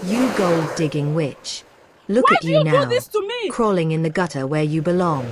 You gold-digging witch. Look Why at do you you do now, this to me? crawling in the gutter where you belong.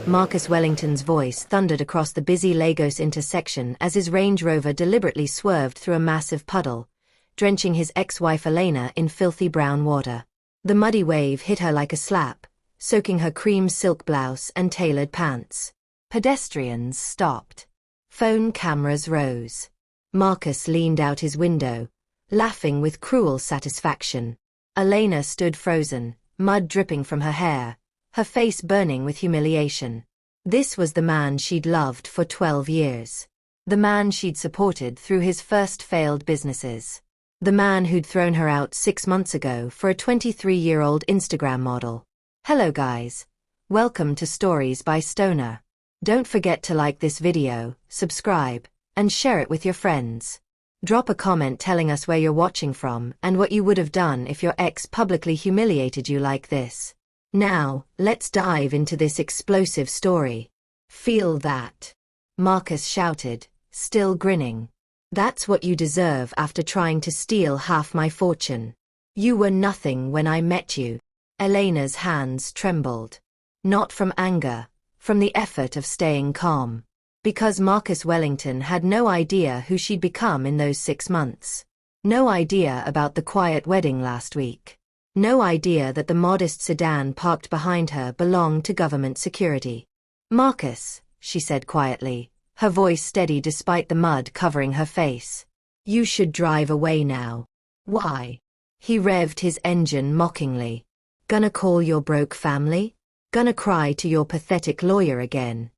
Marcus Wellington's voice thundered across the busy Lagos intersection as his Range Rover deliberately swerved through a massive puddle, drenching his ex-wife Elena in filthy brown water. The muddy wave hit her like a slap, soaking her cream silk blouse and tailored pants. Pedestrians stopped. Phone cameras rose. Marcus leaned out his window, laughing with cruel satisfaction. Elena stood frozen, mud dripping from her hair, her face burning with humiliation. This was the man she'd loved for 12 years. The man she'd supported through his first failed businesses. The man who'd thrown her out 6 months ago for a 23-year-old Instagram model. Hello guys. Welcome to Stories by Stoner. Don't forget to like this video, subscribe, and share it with your friends. Drop a comment telling us where you're watching from and what you would have done if your ex publicly humiliated you like this. Now, let's dive into this explosive story. Feel that? Marcus shouted, still grinning. That's what you deserve after trying to steal half my fortune. You were nothing when I met you. Elena's hands trembled. Not from anger, from the effort of staying calm. Because Marcus Wellington had no idea who she'd become in those 6 months. No idea about the quiet wedding last week. No idea that the modest sedan parked behind her belonged to government security. Marcus, she said quietly, her voice steady despite the mud covering her face. You should drive away now. Why? He revved his engine mockingly. Gonna call your broke family? Gonna cry to your pathetic lawyer again?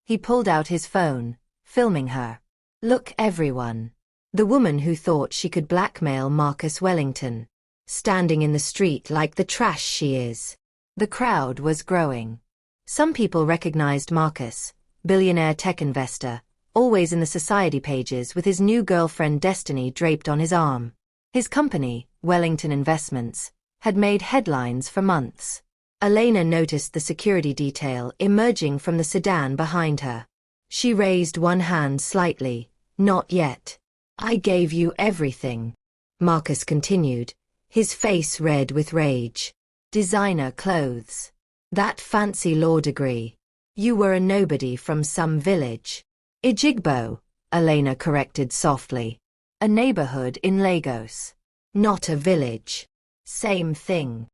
He pulled out his phone, filming her. Look everyone. The woman who thought she could blackmail Marcus Wellington. Standing in the street like the trash she is. The crowd was growing. Some people recognized Marcus, billionaire tech investor, always in the society pages with his new girlfriend Destiny draped on his arm. His company, Wellington Investments, had made headlines for months. Elena noticed the security detail emerging from the sedan behind her. She raised one hand slightly. Not yet. I gave you everything. Marcus continued, his face red with rage. Designer clothes. That fancy law degree. You were a nobody from some village. Ijigbo, Elena corrected softly. A neighborhood in Lagos. Not a village. Same thing.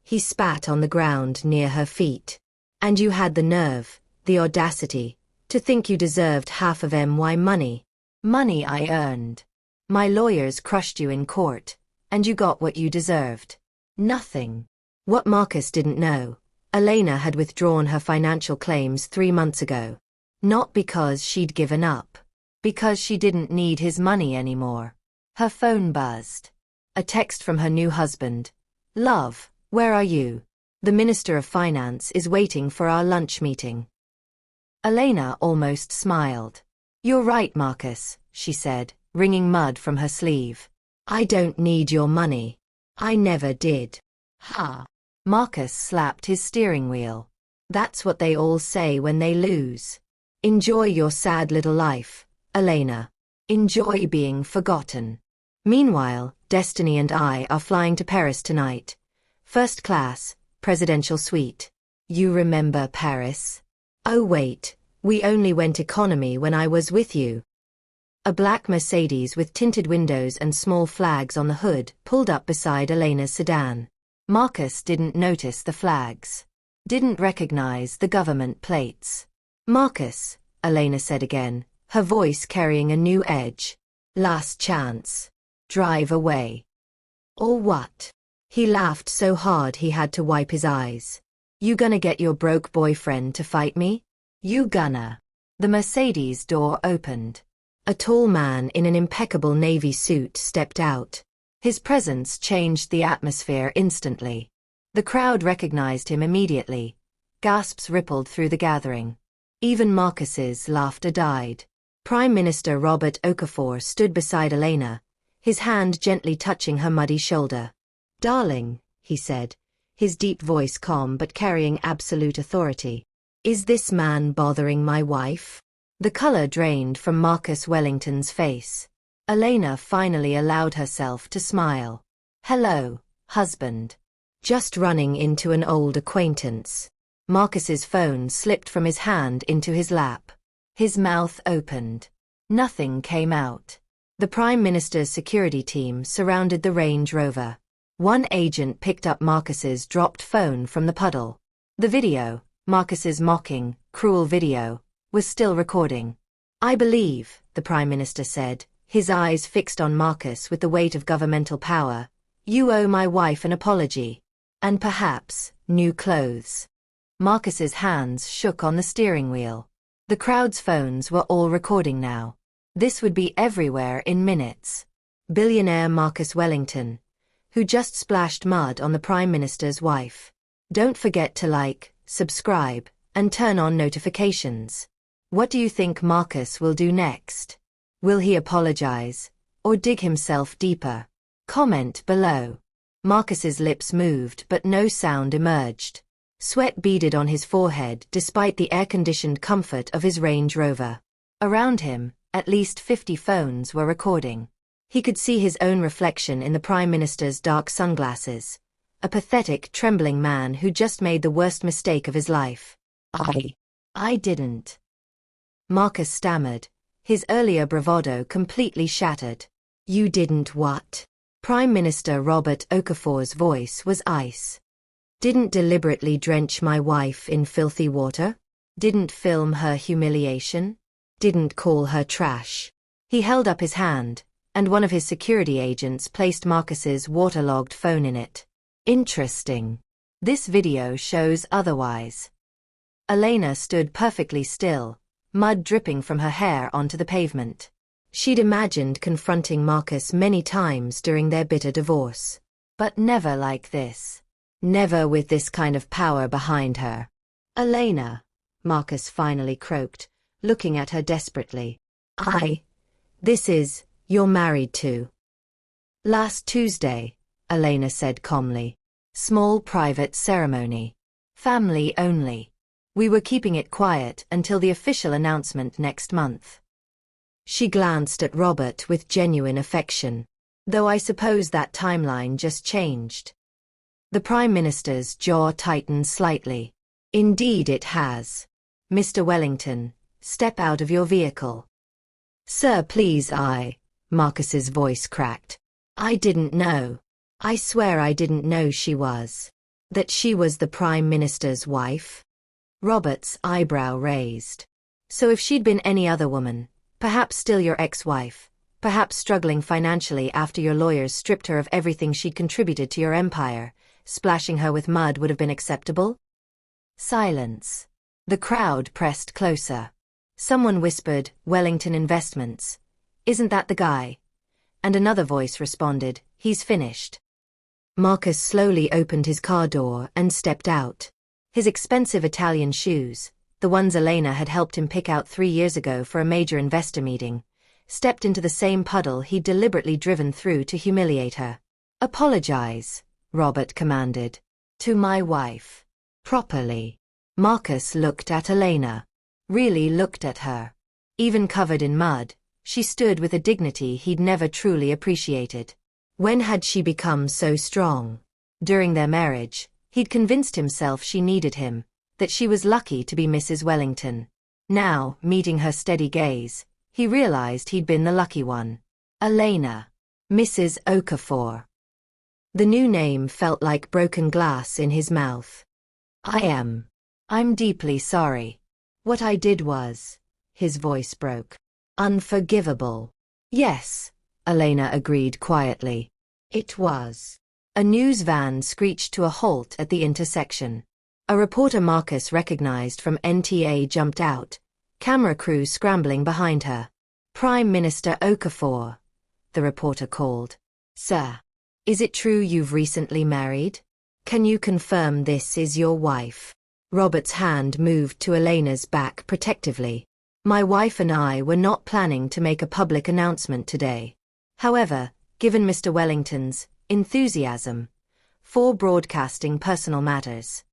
He spat on the ground near her feet. And you had the nerve, the audacity, to think you deserved half of my money. Money I earned. My lawyers crushed you in court, and you got what you deserved. Nothing. What Marcus didn't know, Elena had withdrawn her financial claims 3 months ago. Not because she'd given up. Because she didn't need his money anymore. Her phone buzzed. A text from her new husband. Love. Where are you? The Minister of Finance is waiting for our lunch meeting. Elena almost smiled. You're right, Marcus, she said, wringing mud from her sleeve. I don't need your money. I never did. Ha! Marcus slapped his steering wheel. That's what they all say when they lose. Enjoy your sad little life, Elena. Enjoy being forgotten. Meanwhile, Destiny and I are flying to Paris tonight. First class, presidential suite. You remember Paris? Oh wait, we only went economy when I was with you. A black Mercedes with tinted windows and small flags on the hood pulled up beside Elena's sedan. Marcus didn't notice the flags. Didn't recognize the government plates. Marcus, Elena said again, her voice carrying a new edge. Last chance. Drive away. Or what? He laughed so hard he had to wipe his eyes. You gonna get your broke boyfriend to fight me? You gonna. The Mercedes door opened. A tall man in an impeccable navy suit stepped out. His presence changed the atmosphere instantly. The crowd recognized him immediately. Gasps rippled through the gathering. Even Marcus's laughter died. Prime Minister Robert Okafor stood beside Elena, his hand gently touching her muddy shoulder. Darling, he said, his deep voice calm but carrying absolute authority. Is this man bothering my wife? The color drained from Marcus Wellington's face. Elena finally allowed herself to smile. Hello, husband. Just running into an old acquaintance. Marcus's phone slipped from his hand into his lap. His mouth opened. Nothing came out. The Prime Minister's security team surrounded the Range Rover. One agent picked up Marcus's dropped phone from the puddle. The video, Marcus's mocking, cruel video, was still recording. I believe, the Prime Minister said, his eyes fixed on Marcus with the weight of governmental power, you owe my wife an apology. And perhaps, new clothes. Marcus's hands shook on the steering wheel. The crowd's phones were all recording now. This would be everywhere in minutes. Billionaire Marcus Wellington, who just splashed mud on the Prime Minister's wife. Don't forget to like, subscribe, and turn on notifications. What do you think Marcus will do next? Will he apologize, or dig himself deeper? Comment below. Marcus's lips moved but no sound emerged. Sweat beaded on his forehead despite the air-conditioned comfort of his Range Rover. Around him, at least 50 phones were recording. He could see his own reflection in the Prime Minister's dark sunglasses. A pathetic, trembling man who just made the worst mistake of his life. I didn't. Marcus stammered, his earlier bravado completely shattered. You didn't what? Prime Minister Robert Okafor's voice was ice. Didn't deliberately drench my wife in filthy water? Didn't film her humiliation? Didn't call her trash? He held up his hand, and one of his security agents placed Marcus's waterlogged phone in it. Interesting. This video shows otherwise. Elena stood perfectly still, mud dripping from her hair onto the pavement. She'd imagined confronting Marcus many times during their bitter divorce. But never like this. Never with this kind of power behind her. Elena, Marcus finally croaked, looking at her desperately. You're married to. Last Tuesday, Elena said calmly. Small private ceremony. Family only. We were keeping it quiet until the official announcement next month. She glanced at Robert with genuine affection. Though I suppose that timeline just changed. The Prime Minister's jaw tightened slightly. Indeed it has. Mr. Wellington, step out of your vehicle. Sir, please. Marcus's voice cracked. I didn't know. I swear I didn't know she was. That she was the Prime Minister's wife? Robert's eyebrow raised. So if she'd been any other woman, perhaps still your ex-wife, perhaps struggling financially after your lawyers stripped her of everything she'd contributed to your empire, splashing her with mud would have been acceptable? Silence. The crowd pressed closer. Someone whispered, Wellington Investments. Isn't that the guy? And another voice responded, he's finished. Marcus slowly opened his car door and stepped out. His expensive Italian shoes, the ones Elena had helped him pick out 3 years ago for a major investor meeting, stepped into the same puddle he'd deliberately driven through to humiliate her. Apologize, Robert commanded. To my wife. Properly. Marcus looked at Elena. Really looked at her. Even covered in mud, she stood with a dignity he'd never truly appreciated. When had she become so strong? During their marriage, he'd convinced himself she needed him, that she was lucky to be Mrs. Wellington. Now, meeting her steady gaze, he realized he'd been the lucky one. Elena. Mrs. Okafor. The new name felt like broken glass in his mouth. I'm deeply sorry. What I did was, his voice broke. Unforgivable. Yes, Elena agreed quietly. It was. A news van screeched to a halt at the intersection. A reporter Marcus recognized from NTA jumped out, camera crew scrambling behind her. Prime Minister Okafor, the reporter called. Sir, is it true you've recently married? Can you confirm this is your wife? Robert's hand moved to Elena's back protectively. My wife and I were not planning to make a public announcement today. However, given Mr. Wellington's enthusiasm for broadcasting personal matters.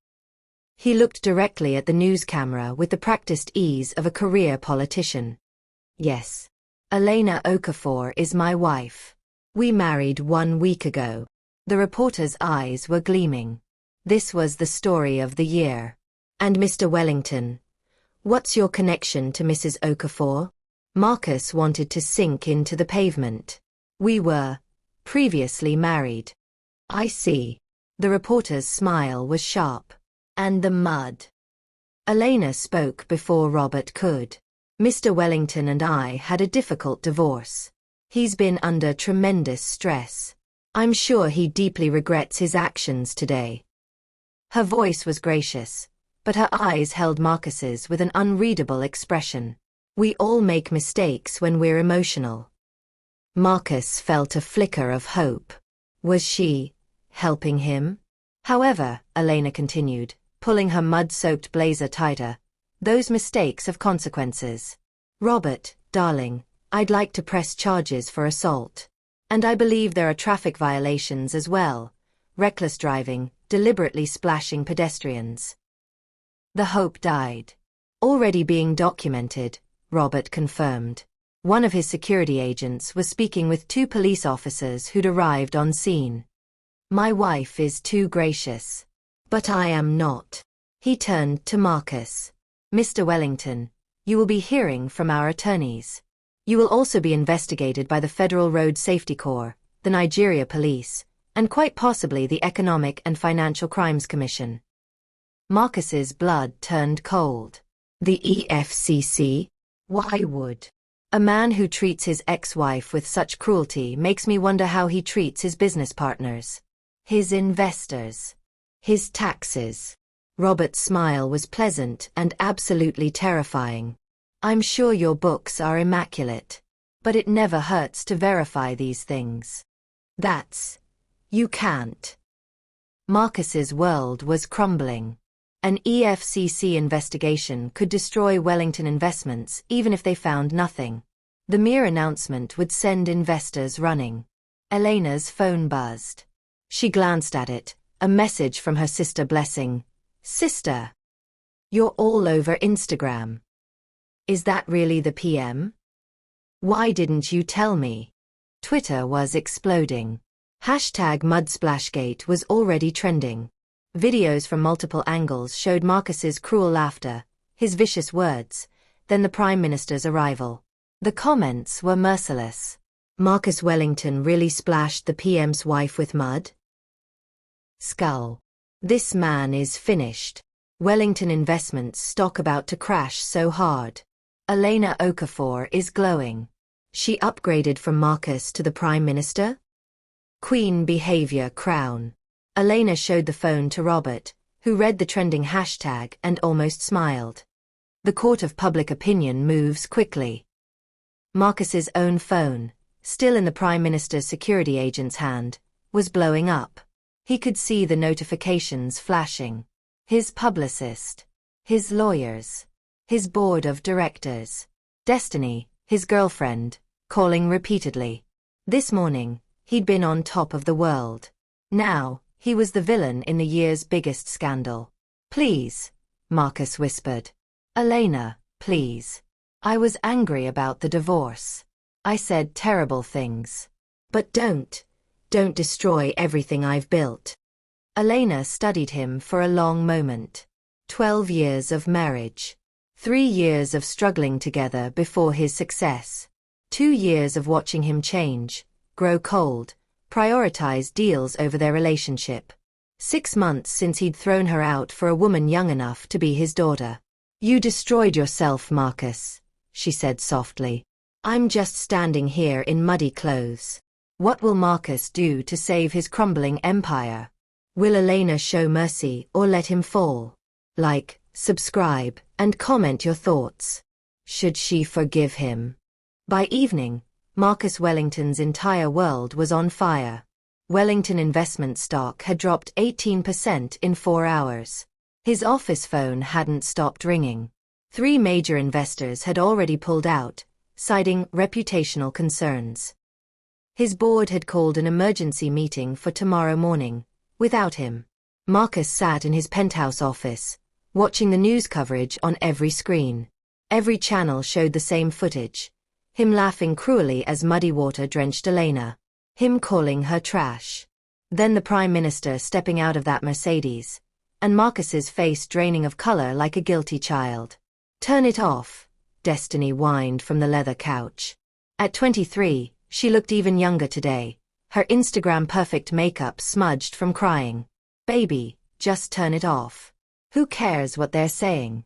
He looked directly at the news camera with the practiced ease of a career politician. Yes. Elena Okafor is my wife. We married 1 week ago. The reporter's eyes were gleaming. This was the story of the year. And Mr. Wellington, what's your connection to Mrs. Okafor? Marcus wanted to sink into the pavement. We were previously married. I see. The reporter's smile was sharp. And the mud. Elena spoke before Robert could. Mr. Wellington and I had a difficult divorce. He's been under tremendous stress. I'm sure he deeply regrets his actions today. Her voice was gracious, but her eyes held Marcus's with an unreadable expression. We all make mistakes when we're emotional. Marcus felt a flicker of hope. Was she helping him? However, Elena continued, pulling her mud-soaked blazer tighter, those mistakes have consequences. Robert, darling, I'd like to press charges for assault. And I believe there are traffic violations as well. Reckless driving, deliberately splashing pedestrians. The hope died. Already being documented, Robert confirmed. One of his security agents was speaking with 2 police officers who'd arrived on scene. My wife is too gracious. But I am not. He turned to Marcus. Mr. Wellington, you will be hearing from our attorneys. You will also be investigated by the Federal Road Safety Corps, the Nigeria Police, and quite possibly the Economic and Financial Crimes Commission. Marcus's blood turned cold. The EFCC? Why would? A man who treats his ex-wife with such cruelty makes me wonder how he treats his business partners. His investors. His taxes. Robert's smile was pleasant and absolutely terrifying. I'm sure your books are immaculate. But it never hurts to verify these things. You can't. Marcus's world was crumbling. An EFCC investigation could destroy Wellington investments even if they found nothing. The mere announcement would send investors running. Elena's phone buzzed. She glanced at it, a message from her sister Blessing. Sister, you're all over Instagram. Is that really the PM? Why didn't you tell me? Twitter was exploding. #MudsplashGate was already trending. Videos from multiple angles showed Marcus's cruel laughter, his vicious words, then the Prime Minister's arrival. The comments were merciless. Marcus Wellington really splashed the PM's wife with mud? Skull. This man is finished. Wellington Investments stock about to crash so hard. Elena Okafor is glowing. She upgraded from Marcus to the Prime Minister? Queen behavior crown. Elena showed the phone to Robert, who read the trending hashtag and almost smiled. The court of public opinion moves quickly. Marcus's own phone, still in the Prime Minister's security agent's hand, was blowing up. He could see the notifications flashing. His publicist. His lawyers. His board of directors. Destiny, his girlfriend, calling repeatedly. This morning, he'd been on top of the world. Now, he was the villain in the year's biggest scandal. Please, Marcus whispered. Elena, please. I was angry about the divorce. I said terrible things. But don't destroy everything I've built. Elena studied him for a long moment. 12 years of marriage. 3 years of struggling together before his success. 2 years of watching him change, grow cold, prioritize deals over their relationship. 6 months since he'd thrown her out for a woman young enough to be his daughter. You destroyed yourself, Marcus, she said softly. I'm just standing here in muddy clothes. What will Marcus do to save his crumbling empire? Will Elena show mercy or let him fall? Like, subscribe, and comment your thoughts. Should she forgive him? By evening, Marcus Wellington's entire world was on fire. Wellington investment stock had dropped 18% in 4 hours. His office phone hadn't stopped ringing. 3 major investors had already pulled out, citing reputational concerns. His board had called an emergency meeting for tomorrow morning. Without him, Marcus sat in his penthouse office, watching the news coverage on every screen. Every channel showed the same footage. Him laughing cruelly as muddy water drenched Elena. Him calling her trash. Then the Prime Minister stepping out of that Mercedes, and Marcus's face draining of color like a guilty child. "Turn it off," Destiny whined from the leather couch. At 23, she looked even younger today, her Instagram-perfect makeup smudged from crying. "Baby, just turn it off. Who cares what they're saying?"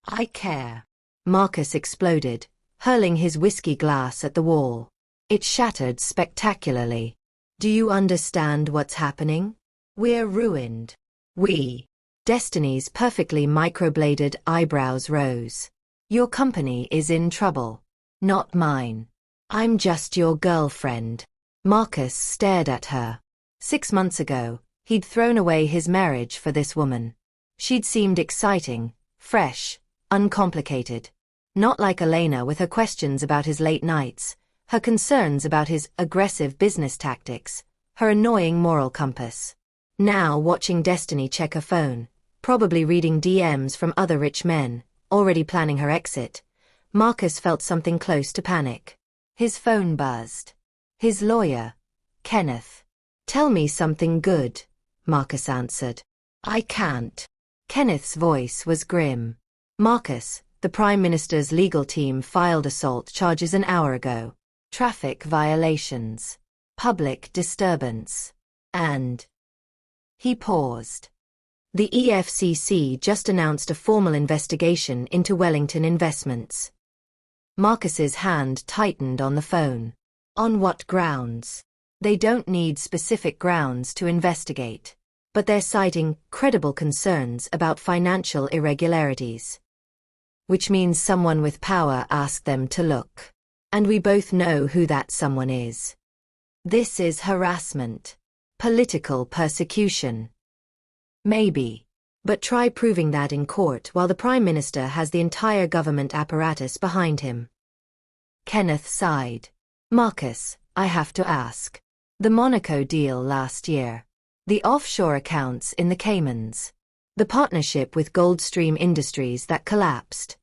"I care," Marcus exploded, hurling his whiskey glass at the wall. It shattered spectacularly. "Do you understand what's happening? We're ruined. We." Destiny's perfectly microbladed eyebrows rose. "Your company is in trouble. Not mine. I'm just your girlfriend." Marcus stared at her. 6 months ago, he'd thrown away his marriage for this woman. She'd seemed exciting, fresh, uncomplicated. Not like Elena with her questions about his late nights, her concerns about his aggressive business tactics, her annoying moral compass. Now watching Destiny check her phone, probably reading DMs from other rich men, already planning her exit, Marcus felt something close to panic. His phone buzzed. His lawyer, Kenneth. "Tell me something good," Marcus answered. "I can't." Kenneth's voice was grim. "Marcus, the Prime Minister's legal team filed assault charges an hour ago. Traffic violations. Public disturbance. And..." He paused. "The EFCC just announced a formal investigation into Wellington investments." Marcus's hand tightened on the phone. "On what grounds?" "They don't need specific grounds to investigate. But they're citing credible concerns about financial irregularities. Which means someone with power asked them to look. And we both know who that someone is. This is harassment. Political persecution." "Maybe. But try proving that in court while the Prime Minister has the entire government apparatus behind him." Kenneth sighed. "Marcus, I have to ask. The Monaco deal last year. The offshore accounts in the Caymans. The partnership with Goldstream Industries that collapsed.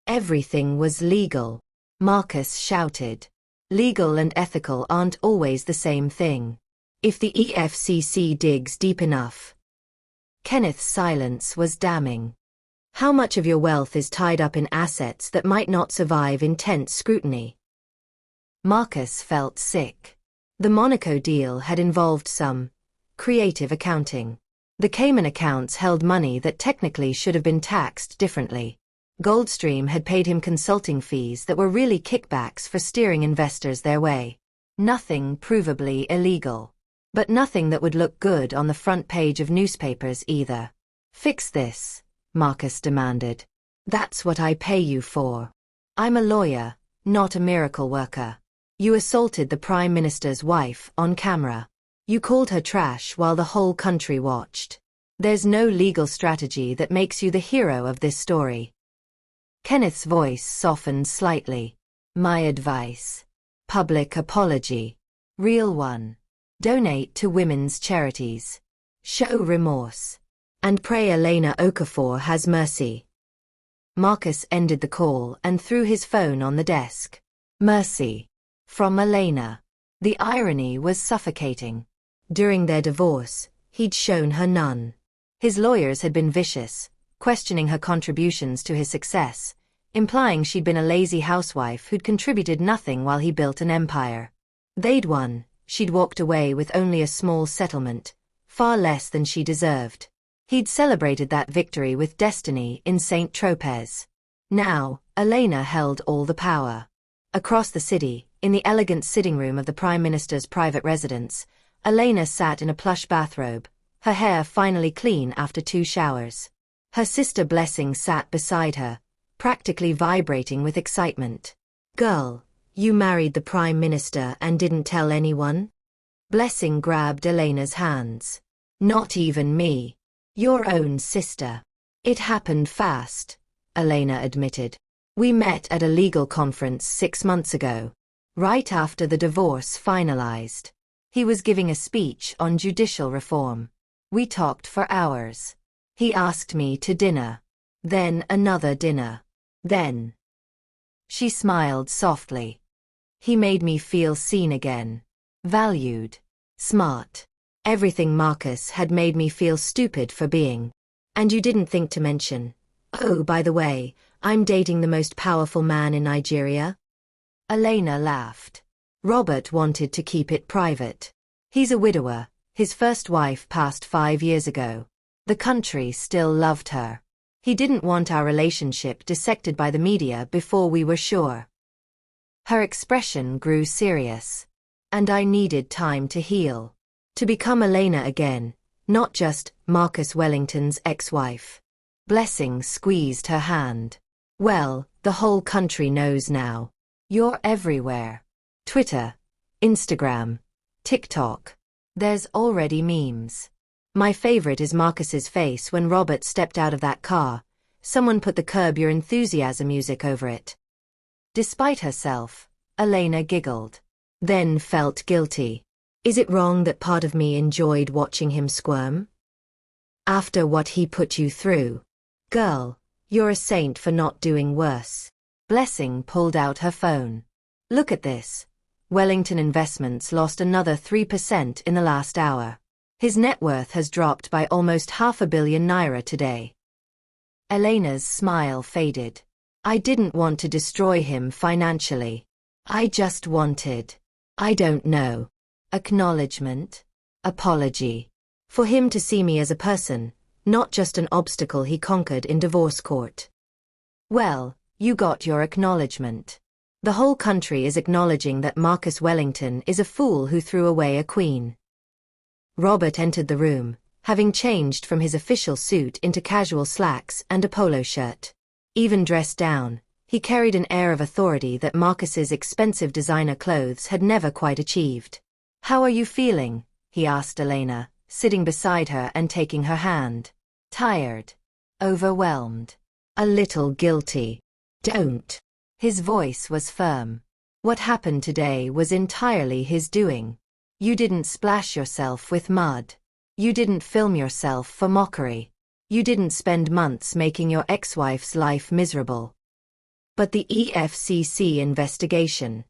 Everything was legal," Marcus shouted. "Legal and ethical aren't always the same thing. If the EFCC digs deep enough." Kenneth's silence was damning. "How much of your wealth is tied up in assets that might not survive intense scrutiny?" Marcus felt sick. The Monaco deal had involved some creative accounting. The Cayman accounts held money that technically should have been taxed differently. Goldstream had paid him consulting fees that were really kickbacks for steering investors their way. Nothing provably illegal. But nothing that would look good on the front page of newspapers either. "Fix this," Marcus demanded. "That's what I pay you for. I'm a lawyer, not a miracle worker. You assaulted the Prime Minister's wife on camera. You called her trash while the whole country watched. There's no legal strategy that makes you the hero of this story." Kenneth's voice softened slightly. "My advice. Public apology. Real one. Donate to women's charities. Show remorse. And pray Elena Okafor has mercy." Marcus ended the call and threw his phone on the desk. Mercy. From Elena. The irony was suffocating. During their divorce, he'd shown her none. His lawyers had been vicious, questioning her contributions to his success, implying she'd been a lazy housewife who'd contributed nothing while he built an empire. They'd won, she'd walked away with only a small settlement, far less than she deserved. He'd celebrated that victory with Destiny in St. Tropez. Now, Elena held all the power. Across the city, in the elegant sitting room of the Prime Minister's private residence, Elena sat in a plush bathrobe, her hair finally clean after 2 showers. Her sister Blessing sat beside her, practically vibrating with excitement. "Girl, you married the Prime Minister and didn't tell anyone?" Blessing grabbed Elena's hands. "Not even me. Your own sister." "It happened fast," Elena admitted. "We met at a legal conference 6 months ago, right after the divorce finalized. He was giving a speech on judicial reform. We talked for hours. He asked me to dinner. Then another dinner. Then..." She smiled softly. "He made me feel seen again. Valued. Smart. Everything Marcus had made me feel stupid for being. And you didn't think to mention, oh, by the way, I'm dating the most powerful man in Nigeria? Elena laughed. Robert wanted to keep it private. He's a widower. His first wife passed 5 years ago. The country still loved her. He didn't want our relationship dissected by the media before we were sure. Her expression grew serious. And I needed time to heal. To become Elena again, not just Marcus Wellington's ex-wife. Blessing squeezed her hand. Well, the whole country knows now. You're everywhere. Twitter, Instagram, TikTok. There's already memes. My favorite is Marcus's face when Robert stepped out of that car. Someone put the Curb Your Enthusiasm music over it. Despite herself, Elena giggled. Then felt guilty. Is it wrong that part of me enjoyed watching him squirm? After what he put you through. Girl, you're a saint for not doing worse. Blessing pulled out her phone. Look at this. Wellington Investments lost another 3% in the last hour. His net worth has dropped by almost £500 million today. Elena's smile faded. I didn't want to destroy him financially. I just wanted, I don't know, acknowledgement, apology. For him to see me as a person, not just an obstacle he conquered in divorce court. Well, you got your acknowledgement. The whole country is acknowledging that Marcus Wellington is a fool who threw away a queen. Robert entered the room, having changed from his official suit into casual slacks and a polo shirt. Even dressed down, he carried an air of authority that Marcus's expensive designer clothes had never quite achieved. How are you feeling? He asked Elena, sitting beside her and taking her hand. Tired. Overwhelmed. A little guilty. Don't. His voice was firm. What happened today was entirely his doing. You didn't splash yourself with mud. You didn't film yourself for mockery. You didn't spend months making your ex-wife's life miserable. But the EFCC investigation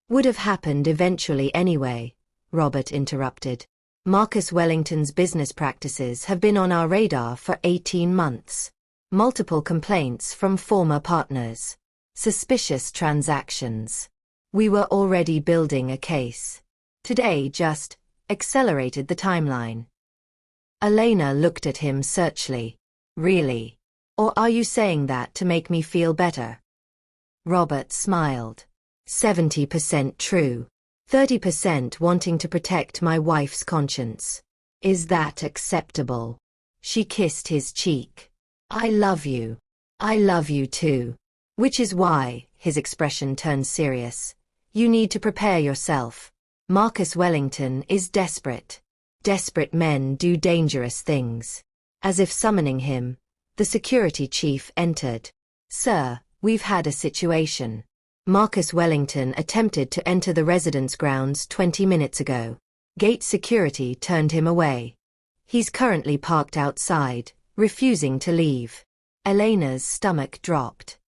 would have happened eventually anyway, Robert interrupted. Marcus Wellington's business practices have been on our radar for 18 months. Multiple complaints from former partners. Suspicious transactions. We were already building a case. Today just accelerated the timeline. Elena looked at him searchingly. Really? Or are you saying that to make me feel better? Robert smiled. 70% true. 30% wanting to protect my wife's conscience. Is that acceptable? She kissed his cheek. I love you. I love you too. Which is why, his expression turned serious. You need to prepare yourself. Marcus Wellington is desperate. Desperate men do dangerous things. As if summoning him, the security chief entered. Sir, we've had a situation. Marcus Wellington attempted to enter the residence grounds 20 minutes ago. Gate security turned him away. He's currently parked outside, refusing to leave. Elena's stomach dropped.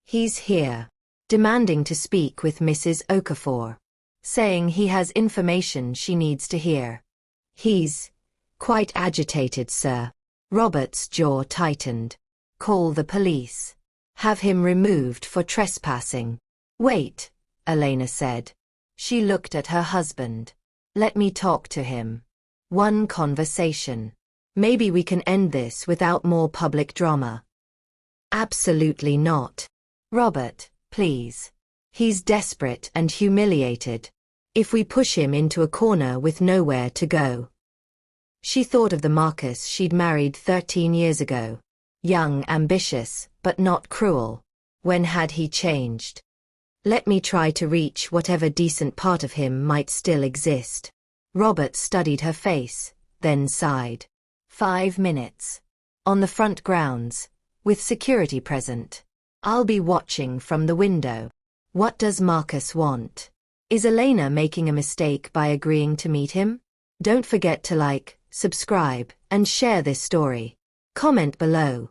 He's here. Demanding to speak with Mrs. Okafor. Saying he has information she needs to hear. He's quite agitated, sir. Robert's jaw tightened. Call the police. Have him removed for trespassing. Wait, Elena said. She looked at her husband. Let me talk to him. One conversation. Maybe we can end this without more public drama. Absolutely not. Robert, please. He's desperate and humiliated. If we push him into a corner with nowhere to go. She thought of the Marcus she'd married 13 years ago. Young, ambitious, but not cruel. When had he changed? Let me try to reach whatever decent part of him might still exist. Robert studied her face, then sighed. 5 minutes. On the front grounds, with security present. I'll be watching from the window. What does Marcus want? Is Elena making a mistake by agreeing to meet him? Don't forget to like, subscribe, and share this story. Comment below.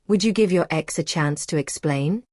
Would you give your ex a chance to explain?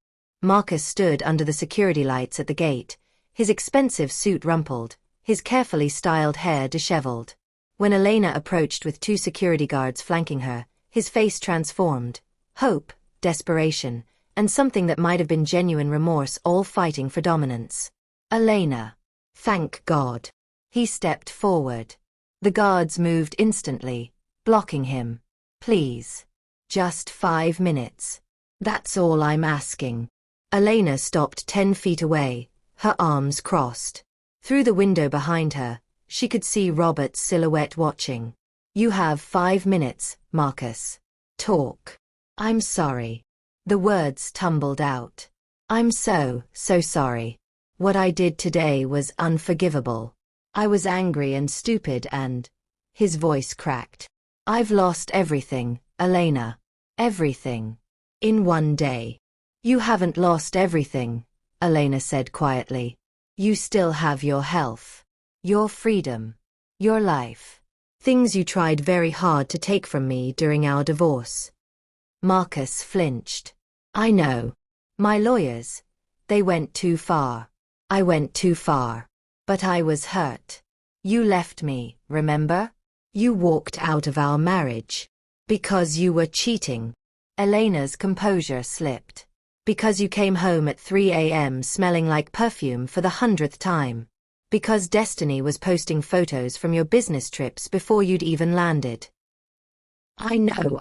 Marcus stood under the security lights at the gate, his expensive suit rumpled, his carefully styled hair disheveled. When Elena approached with 2 security guards flanking her, his face transformed. Hope, desperation, and something that might have been genuine remorse all fighting for dominance. Elena. Thank God. He stepped forward. The guards moved instantly, blocking him. Please. Just 5 minutes. That's all I'm asking. Elena stopped 10 feet away, her arms crossed. Through the window behind her, she could see Robert's silhouette watching. You have 5 minutes, Marcus. Talk. I'm sorry. The words tumbled out. I'm so sorry. What I did today was unforgivable. I was angry and stupid and... His voice cracked. I've lost everything, Elena. Everything. In one day. You haven't lost everything, Elena said quietly. You still have your health. Your freedom. Your life. Things you tried very hard to take from me during our divorce. Marcus flinched. I know. My lawyers. They went too far. I went too far. But I was hurt. You left me, remember? You walked out of our marriage. Because you were cheating. Elena's composure slipped. Because you came home at 3 a.m. smelling like perfume for the 100th time. Because Destiny was posting photos from your business trips before you'd even landed. I know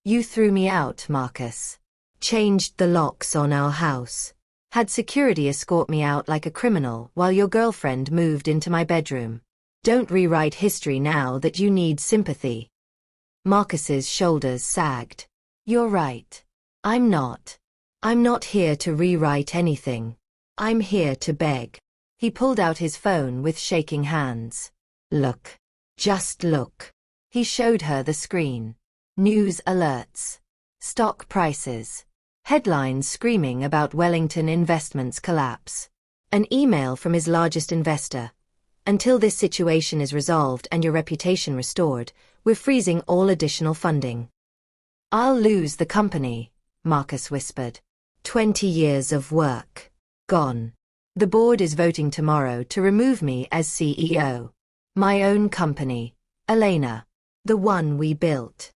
You threw me out, Marcus. Changed the locks on our house. Had security escort me out like a criminal while your girlfriend moved into my bedroom. Don't rewrite history now that you need sympathy. Marcus's shoulders sagged. You're right. I'm not here to rewrite anything. I'm here to beg. He pulled out his phone with shaking hands. Look. Just look. He showed her the screen. News alerts. Stock prices. Headlines screaming about Wellington Investments' collapse. An email from his largest investor. Until this situation is resolved and your reputation restored, we're freezing all additional funding. I'll lose the company, Marcus whispered. 20 years of work. Gone. The board is voting tomorrow to remove me as CEO. My own company, Elena. The one we built.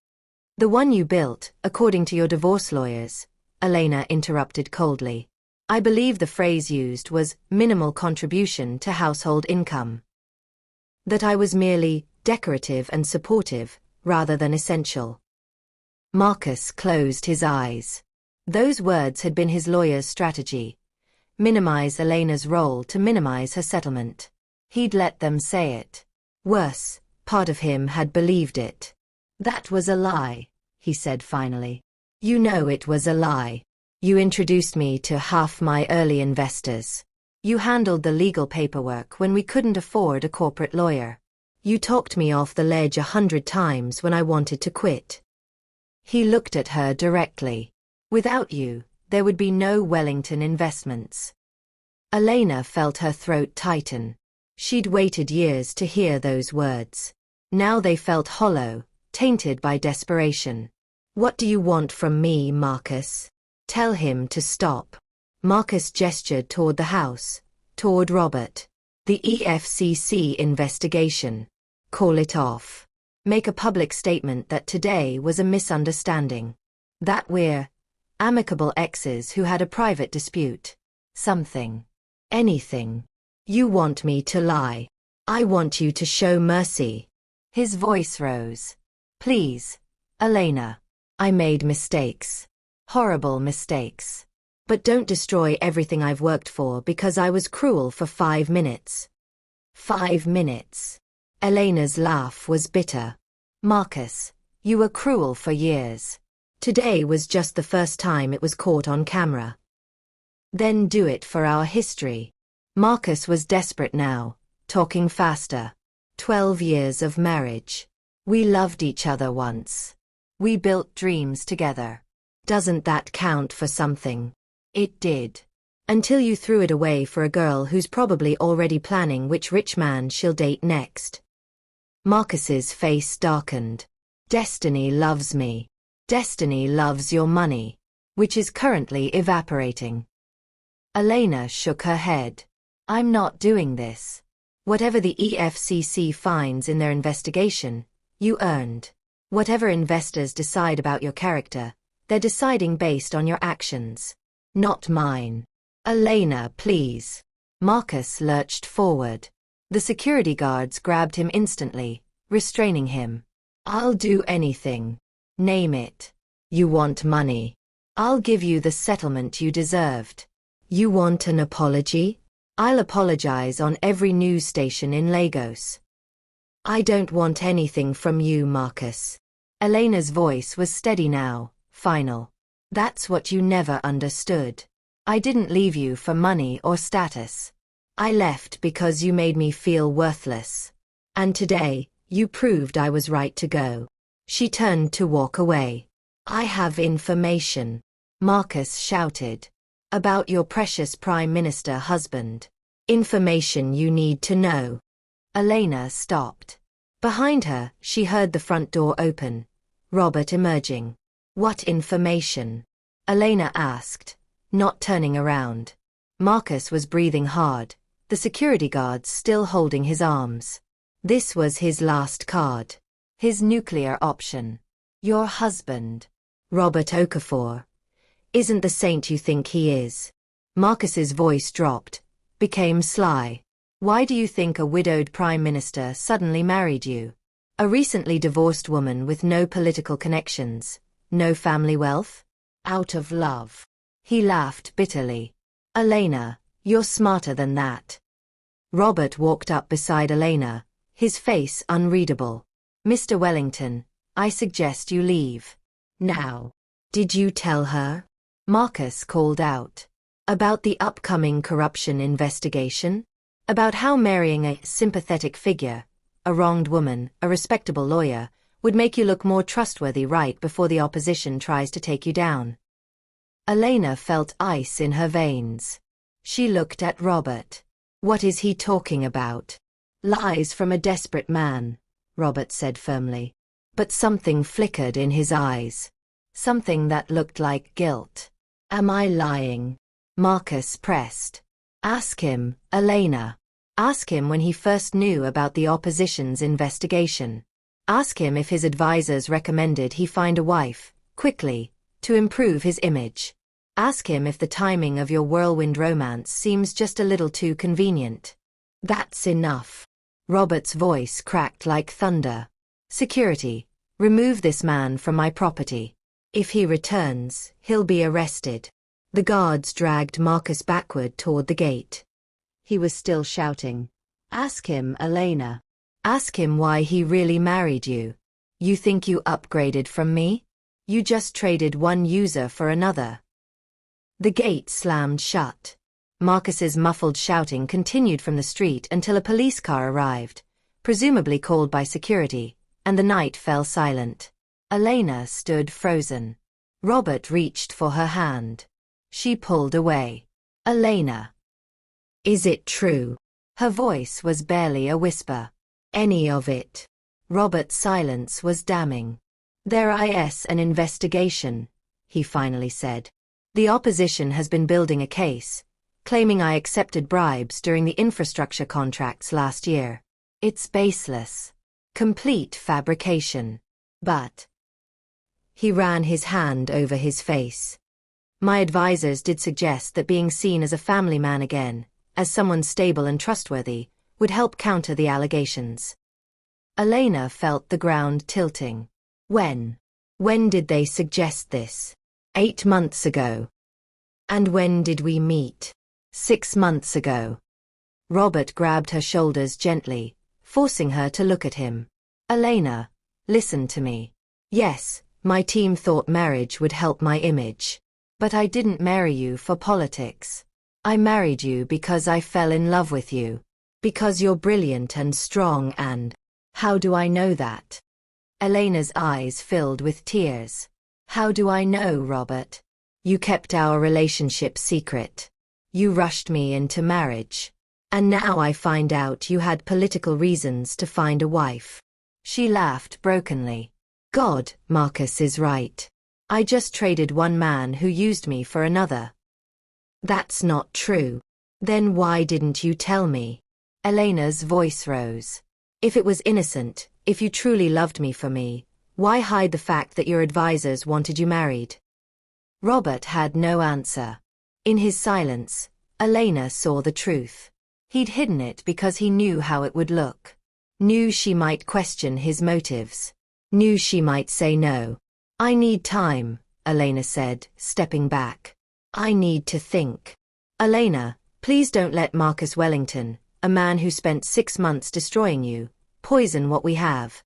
The one you built, according to your divorce lawyers, Elena interrupted coldly. I believe the phrase used was minimal contribution to household income. That I was merely decorative and supportive, rather than essential. Marcus closed his eyes. Those words had been his lawyer's strategy. Minimize Elena's role to minimize her settlement. He'd let them say it. Worse, part of him had believed it. That was a lie, he said finally. You know it was a lie. You introduced me to half my early investors. You handled the legal paperwork when we couldn't afford a corporate lawyer. You talked me off the ledge 100 times when I wanted to quit. He looked at her directly. Without you, there would be no Wellington Investments. Elena felt her throat tighten. She'd waited years to hear those words. Now they felt hollow, tainted by desperation. What do you want from me, Marcus? Tell him to stop. Marcus gestured toward the house, toward Robert. The EFCC investigation. Call it off. Make a public statement that today was a misunderstanding. That we're amicable exes who had a private dispute. Something. Anything. You want me to lie. I want you to show mercy. His voice rose. Please, Elena. I made mistakes. Horrible mistakes. But don't destroy everything I've worked for because I was cruel for 5 minutes. 5 minutes. Elena's laugh was bitter. Marcus, you were cruel for years. Today was just the first time it was caught on camera. Then do it for our history. Marcus was desperate now, talking faster. 12 years of marriage. We loved each other once. We built dreams together. Doesn't that count for something? It did. Until you threw it away for a girl who's probably already planning which rich man she'll date next. Marcus's face darkened. Destiny loves me. Destiny loves your money, which is currently evaporating. Elena shook her head. I'm not doing this. Whatever the EFCC finds in their investigation, you earned. Whatever investors decide about your character, they're deciding based on your actions. Not mine. Elena, please. Marcus lurched forward. The security guards grabbed him instantly, restraining him. I'll do anything. Name it. You want money. I'll give you the settlement you deserved. You want an apology? I'll apologize on every news station in Lagos. I don't want anything from you, Marcus. Elena's voice was steady now, final. That's what you never understood. I didn't leave you for money or status. I left because you made me feel worthless. And today, you proved I was right to go. She turned to walk away. I have information, Marcus shouted. About your precious Prime Minister husband. Information you need to know. Elena stopped. Behind her, she heard the front door open. Robert emerging. What information? Elena asked, not turning around. Marcus was breathing hard, the security guards still holding his arms. This was his last card. His nuclear option. Your husband, Robert Okafor, isn't the saint you think he is. Marcus's voice dropped, became sly. Why do you think a widowed prime minister suddenly married you? A recently divorced woman with no political connections, no family wealth? Out of love. He laughed bitterly. Elena, you're smarter than that. Robert walked up beside Elena, his face unreadable. Mr. Wellington, I suggest you leave. Now. Did you tell her? Marcus called out. About the upcoming corruption investigation? About how marrying a sympathetic figure, a wronged woman, a respectable lawyer, would make you look more trustworthy right before the opposition tries to take you down. Elena felt ice in her veins. She looked at Robert. What is he talking about? Lies from a desperate man, Robert said firmly. But something flickered in his eyes. Something that looked like guilt. Am I lying? Marcus pressed. Ask him, Elena. Ask him when he first knew about the opposition's investigation. Ask him if his advisors recommended he find a wife, quickly, to improve his image. Ask him if the timing of your whirlwind romance seems just a little too convenient. That's enough. Robert's voice cracked like thunder. Security, remove this man from my property. If he returns, he'll be arrested. The guards dragged Marcus backward toward the gate. He was still shouting. Ask him, Elena. Ask him why he really married you. You think you upgraded from me? You just traded one user for another. The gate slammed shut. Marcus's muffled shouting continued from the street until a police car arrived, presumably called by security, and the night fell silent. Elena stood frozen. Robert reached for her hand. She pulled away. Elena. Is it true? Her voice was barely a whisper. Any of it. Robert's silence was damning. There is an investigation, he finally said. The opposition has been building a case, claiming I accepted bribes during the infrastructure contracts last year. It's baseless. Complete fabrication. But he ran his hand over his face. My advisors did suggest that being seen as a family man again, as someone stable and trustworthy, would help counter the allegations. Elena felt the ground tilting. When? When did they suggest this? 8 months ago. And when did we meet? 6 months ago. Robert grabbed her shoulders gently, forcing her to look at him. Elena, listen to me. Yes, my team thought marriage would help my image. But I didn't marry you for politics. I married you because I fell in love with you. Because you're brilliant and strong and... How do I know that? Elena's eyes filled with tears. How do I know, Robert? You kept our relationship secret. You rushed me into marriage. And now I find out you had political reasons to find a wife. She laughed brokenly. God, Marcus is right. I just traded one man who used me for another. That's not true. Then why didn't you tell me? Elena's voice rose. If it was innocent, if you truly loved me for me, why hide the fact that your advisors wanted you married? Robert had no answer. In his silence, Elena saw the truth. He'd hidden it because he knew how it would look. Knew she might question his motives. Knew she might say no. I need time, Elena said, stepping back. I need to think. Elena, please don't let Marcus Wellington, a man who spent 6 months destroying you, poison what we have.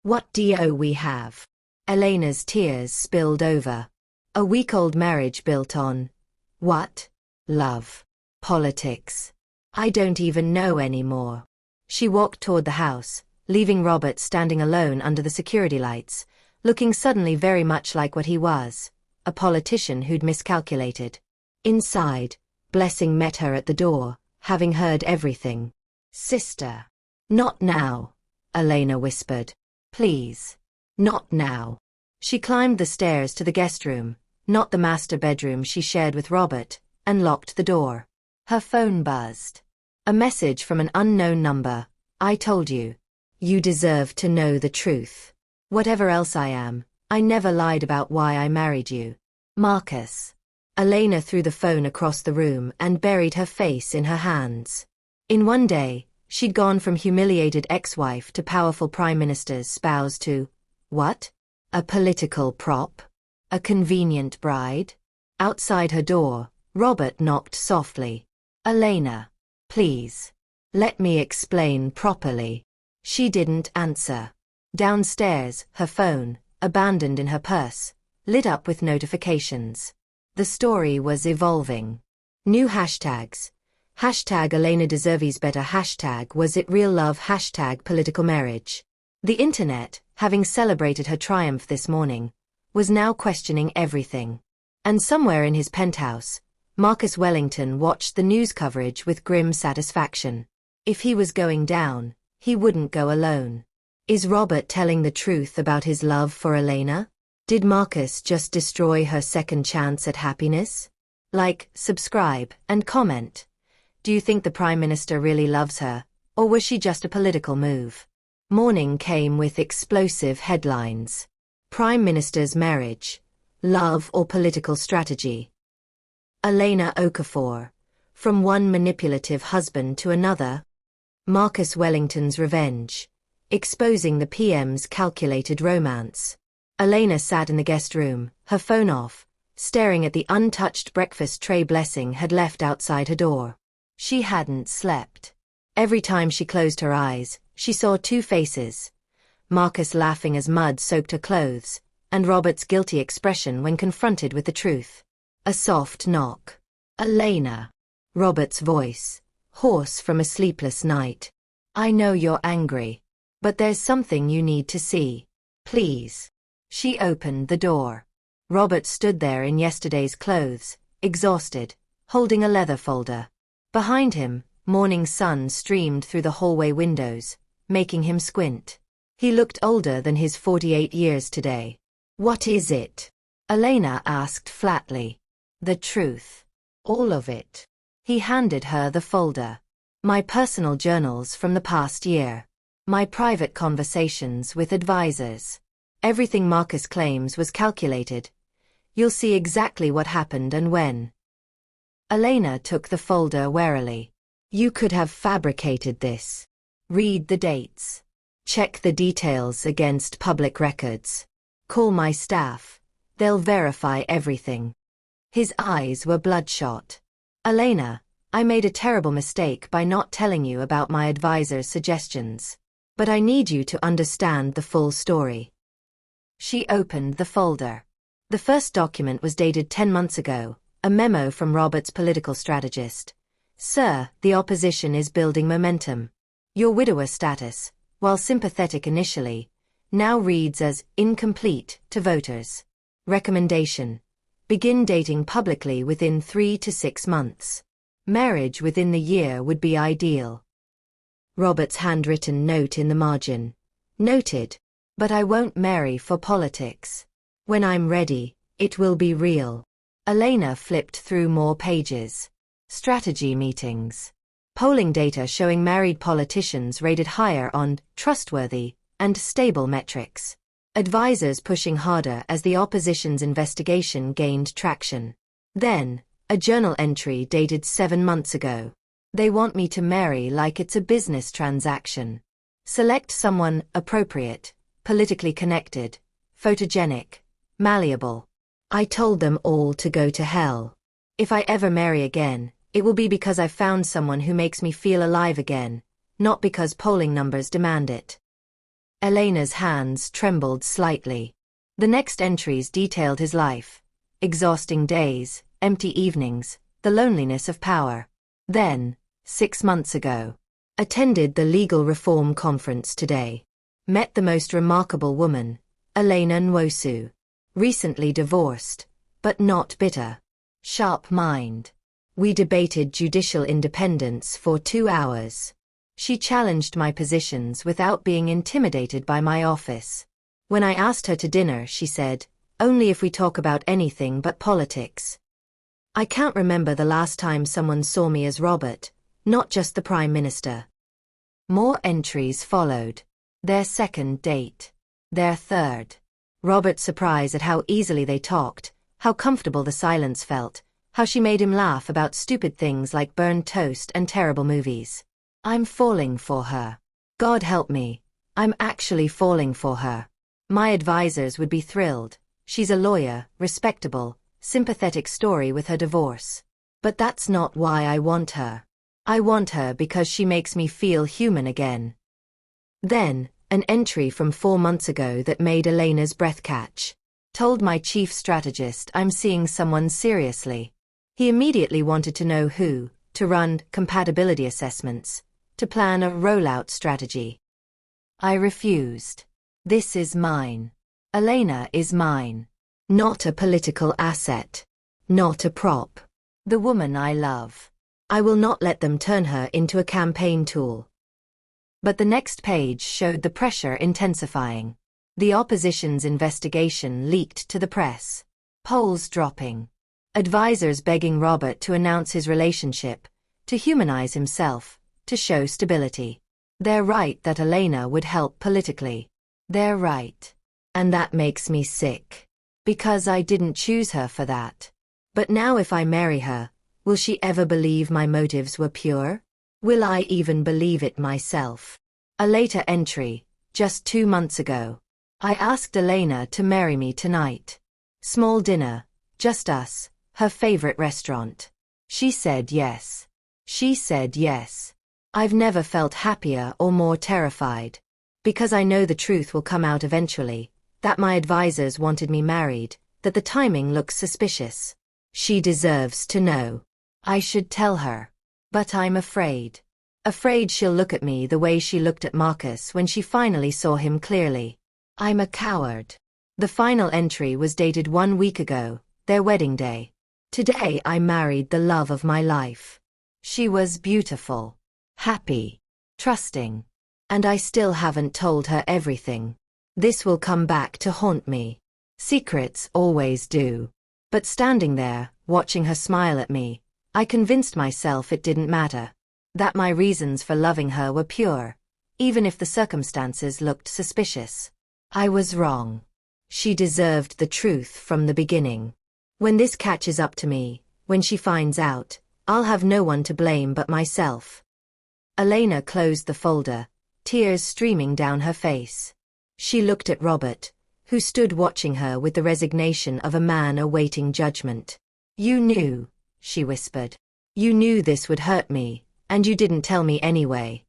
What do we have? Elena's tears spilled over. A week-old marriage built on what? Love. Politics. I don't even know anymore. She walked toward the house, leaving Robert standing alone under the security lights, looking suddenly very much like what he was, a politician who'd miscalculated. Inside, Blessing met her at the door, having heard everything. Sister. Not now, Elena whispered. Please. Not now. She climbed the stairs to the guest room, not the master bedroom she shared with Robert, and locked the door. Her phone buzzed. A message from an unknown number. I told you. You deserve to know the truth. Whatever else I am, I never lied about why I married you. Marcus. Elena threw the phone across the room and buried her face in her hands. In one day, she'd gone from humiliated ex-wife to powerful prime minister's spouse to, what? A political prop? A convenient bride? Outside her door, Robert knocked softly. Elena. Please. Let me explain properly. She didn't answer. Downstairs, her phone, abandoned in her purse, lit up with notifications. The story was evolving. New hashtags. Hashtag Elena deserves better. Hashtag was it real love. Hashtag political marriage. The internet, having celebrated her triumph this morning, was now questioning everything. And somewhere in his penthouse, Marcus Wellington watched the news coverage with grim satisfaction. If he was going down, he wouldn't go alone. Is Robert telling the truth about his love for Elena? Did Marcus just destroy her second chance at happiness? Like, subscribe, and comment. Do you think the Prime Minister really loves her, or was she just a political move? Morning came with explosive headlines. Prime Minister's marriage. Love or political strategy? Elena Okafor. From one manipulative husband to another. Marcus Wellington's revenge. Exposing the PM's calculated romance. Elena sat in the guest room, her phone off, staring at the untouched breakfast tray Blessing had left outside her door. She hadn't slept. Every time she closed her eyes, she saw two faces. Marcus laughing as mud soaked her clothes, and Robert's guilty expression when confronted with the truth. A soft knock. Elena. Robert's voice, hoarse from a sleepless night. I know you're angry. But there's something you need to see. Please. She opened the door. Robert stood there in yesterday's clothes, exhausted, holding a leather folder. Behind him, morning sun streamed through the hallway windows, making him squint. He looked older than his 48 years today. What is it? Elena asked flatly. The truth. All of it. He handed her the folder. My personal journals from the past year. My private conversations with advisors. Everything Marcus claims was calculated. You'll see exactly what happened and when. Elena took the folder warily. You could have fabricated this. Read the dates. Check the details against public records. Call my staff. They'll verify everything. His eyes were bloodshot. Elena, I made a terrible mistake by not telling you about my advisor's suggestions. But I need you to understand the full story. She opened the folder. The first document was dated 10 months ago, a memo from Robert's political strategist. Sir, the opposition is building momentum. Your widower status, while sympathetic initially, now reads as incomplete to voters. Recommendation. Begin dating publicly within 3 to 6 months. Marriage within the year would be ideal. Robert's handwritten note in the margin. Noted. But I won't marry for politics. When I'm ready, it will be real. Elena flipped through more pages. Strategy meetings. Polling data showing married politicians rated higher on trustworthy and stable metrics. Advisors pushing harder as the opposition's investigation gained traction. Then, a journal entry dated 7 months ago. They want me to marry like it's a business transaction. Select someone appropriate, politically connected, photogenic, malleable. I told them all to go to hell. If I ever marry again, it will be because I've found someone who makes me feel alive again, not because polling numbers demand it. Elena's hands trembled slightly. The next entries detailed his life. Exhausting days, empty evenings, the loneliness of power. Then, 6 months ago, attended the legal reform conference today. Met the most remarkable woman, Elena Nwosu. Recently divorced, but not bitter. Sharp mind. We debated judicial independence for 2 hours. She challenged my positions without being intimidated by my office. When I asked her to dinner, she said, "Only if we talk about anything but politics." I can't remember the last time someone saw me as Robert, not just the Prime Minister. More entries followed. Their second date. Their third. Robert's surprise at how easily they talked, how comfortable the silence felt, how she made him laugh about stupid things like burned toast and terrible movies. I'm falling for her. God help me. I'm actually falling for her. My advisors would be thrilled. She's a lawyer, respectable, sympathetic story with her divorce. But that's not why I want her. I want her because she makes me feel human again. Then, an entry from 4 months ago that made Elena's breath catch. Told my chief strategist I'm seeing someone seriously. He immediately wanted to know who, to run compatibility assessments, to plan a rollout strategy. I refused. This is mine. Elena is mine. Not a political asset. Not a prop. The woman I love. I will not let them turn her into a campaign tool. But the next page showed the pressure intensifying. The opposition's investigation leaked to the press. Polls dropping. Advisors begging Robert to announce his relationship, to humanize himself, to show stability. They're right that Elena would help politically. They're right. And that makes me sick. Because I didn't choose her for that. But now if I marry her, will she ever believe my motives were pure? Will I even believe it myself? A later entry, just 2 months ago. I asked Elena to marry me tonight. Small dinner, just us, her favorite restaurant. She said yes. She said yes. I've never felt happier or more terrified. Because I know the truth will come out eventually, that my advisors wanted me married, that the timing looks suspicious. She deserves to know. I should tell her. But I'm afraid. Afraid she'll look at me the way she looked at Marcus when she finally saw him clearly. I'm a coward. The final entry was dated 1 week ago, their wedding day. Today I married the love of my life. She was beautiful. Happy, trusting. And I still haven't told her everything. This will come back to haunt me. Secrets always do. But standing there, watching her smile at me, I convinced myself it didn't matter. That my reasons for loving her were pure, even if the circumstances looked suspicious. I was wrong. She deserved the truth from the beginning. When this catches up to me, when she finds out, I'll have no one to blame but myself. Elena closed the folder, tears streaming down her face. She looked at Robert, who stood watching her with the resignation of a man awaiting judgment. You knew, she whispered. You knew this would hurt me, and you didn't tell me anyway.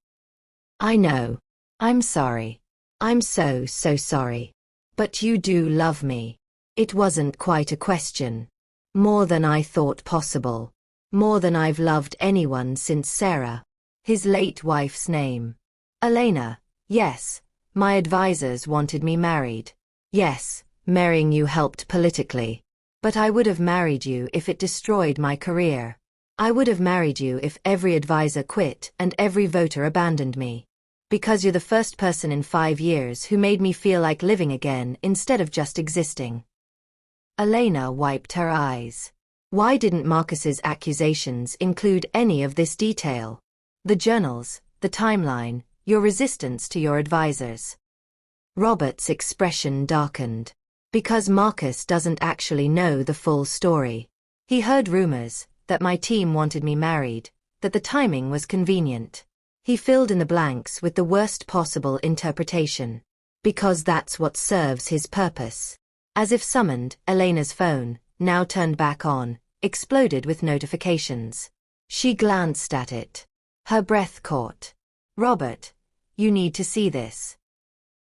I know. I'm sorry. I'm so sorry. But you do love me. It wasn't quite a question. More than I thought possible. More than I've loved anyone since Sarah. His late wife's name. Elena, yes, my advisors wanted me married. Yes, marrying you helped politically. But I would have married you if it destroyed my career. I would have married you if every advisor quit and every voter abandoned me. Because you're the first person in 5 years who made me feel like living again instead of just existing. Elena wiped her eyes. Why didn't Marcus's accusations include any of this detail? The journals, the timeline, your resistance to your advisors. Robert's expression darkened. Because Marcus doesn't actually know the full story. He heard rumors that my team wanted me married, that the timing was convenient. He filled in the blanks with the worst possible interpretation. Because that's what serves his purpose. As if summoned, Elena's phone, now turned back on, exploded with notifications. She glanced at it. Her breath caught. Robert, you need to see this.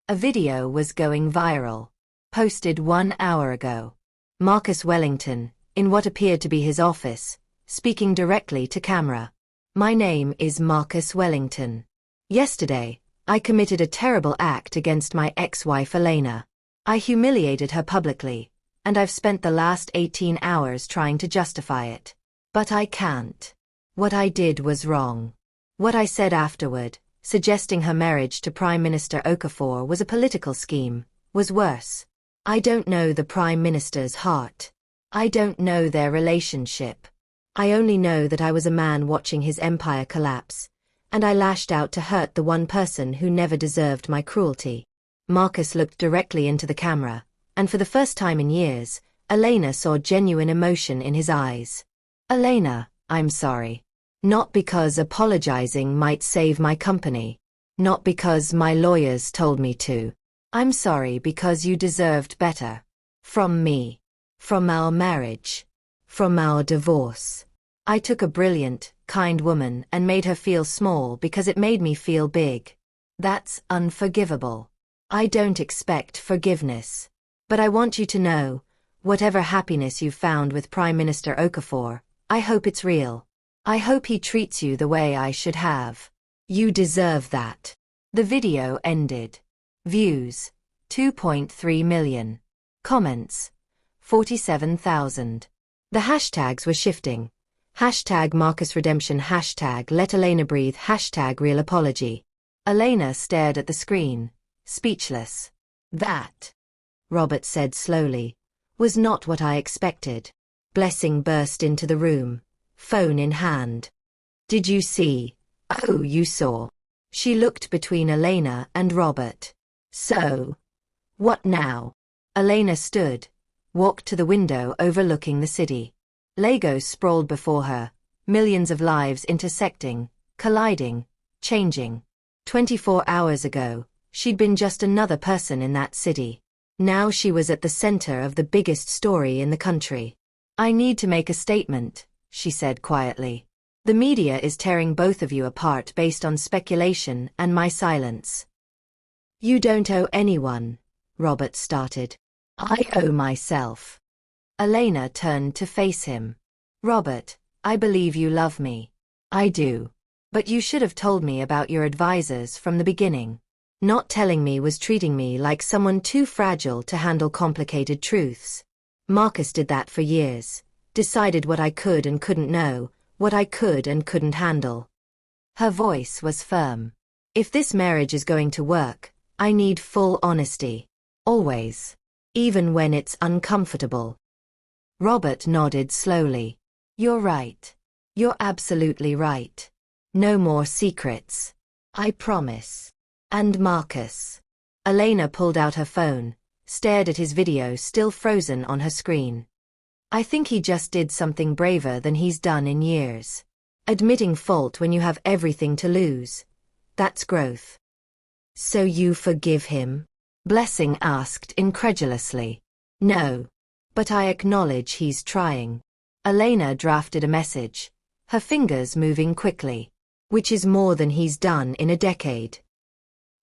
A video was going viral. Posted 1 hour ago. Marcus Wellington, in what appeared to be his office, speaking directly to camera. My name is Marcus Wellington. Yesterday, I committed a terrible act against my ex-wife Elena. I humiliated her publicly, and I've spent the last 18 hours trying to justify it. But I can't. What I did was wrong. What I said afterward, suggesting her marriage to Prime Minister Okafor was a political scheme, was worse. I don't know the Prime Minister's heart. I don't know their relationship. I only know that I was a man watching his empire collapse, and I lashed out to hurt the one person who never deserved my cruelty. Marcus looked directly into the camera, and for the first time in years, Elena saw genuine emotion in his eyes. Elena, I'm sorry. Not because apologizing might save my company. Not because my lawyers told me to. I'm sorry because you deserved better. From me. From our marriage. From our divorce. I took a brilliant, kind woman and made her feel small because it made me feel big. That's unforgivable. I don't expect forgiveness. But I want you to know, whatever happiness you've found with Prime Minister Okafor, I hope it's real. I hope he treats you the way I should have. You deserve that. The video ended. Views, 2.3 million. Comments, 47,000. The hashtags were shifting. Hashtag Marcus Redemption, hashtag Let Elena Breathe, hashtag Real Apology. Elena stared at the screen, speechless. That, Robert said slowly, was not what I expected. Blessing burst into the room, phone in hand. Did you see? Oh, you saw. She looked between Elena and Robert. So, what now? Elena stood, walked to the window overlooking the city. Lagos sprawled before her, millions of lives intersecting, colliding, changing. 24 hours ago, she'd been just another person in that city. Now she was at the center of the biggest story in the country. I need to make a statement, she said quietly. The media is tearing both of you apart based on speculation and my silence. You don't owe anyone, Robert started. I owe myself. Elena turned to face him. Robert, I believe you love me. I do. But you should have told me about your advisors from the beginning. Not telling me was treating me like someone too fragile to handle complicated truths. Marcus did that for years. Decided what I could and couldn't know, what I could and couldn't handle. Her voice was firm. If this marriage is going to work, I need full honesty. Always. Even when it's uncomfortable. Robert nodded slowly. You're right. You're absolutely right. No more secrets. I promise. And Marcus. Elena pulled out her phone, stared at his video still frozen on her screen. I think he just did something braver than he's done in years. Admitting fault when you have everything to lose. That's growth. So you forgive him? Blessing asked incredulously. No. But I acknowledge he's trying. Elena drafted a message, her fingers moving quickly. Which is more than he's done in a decade.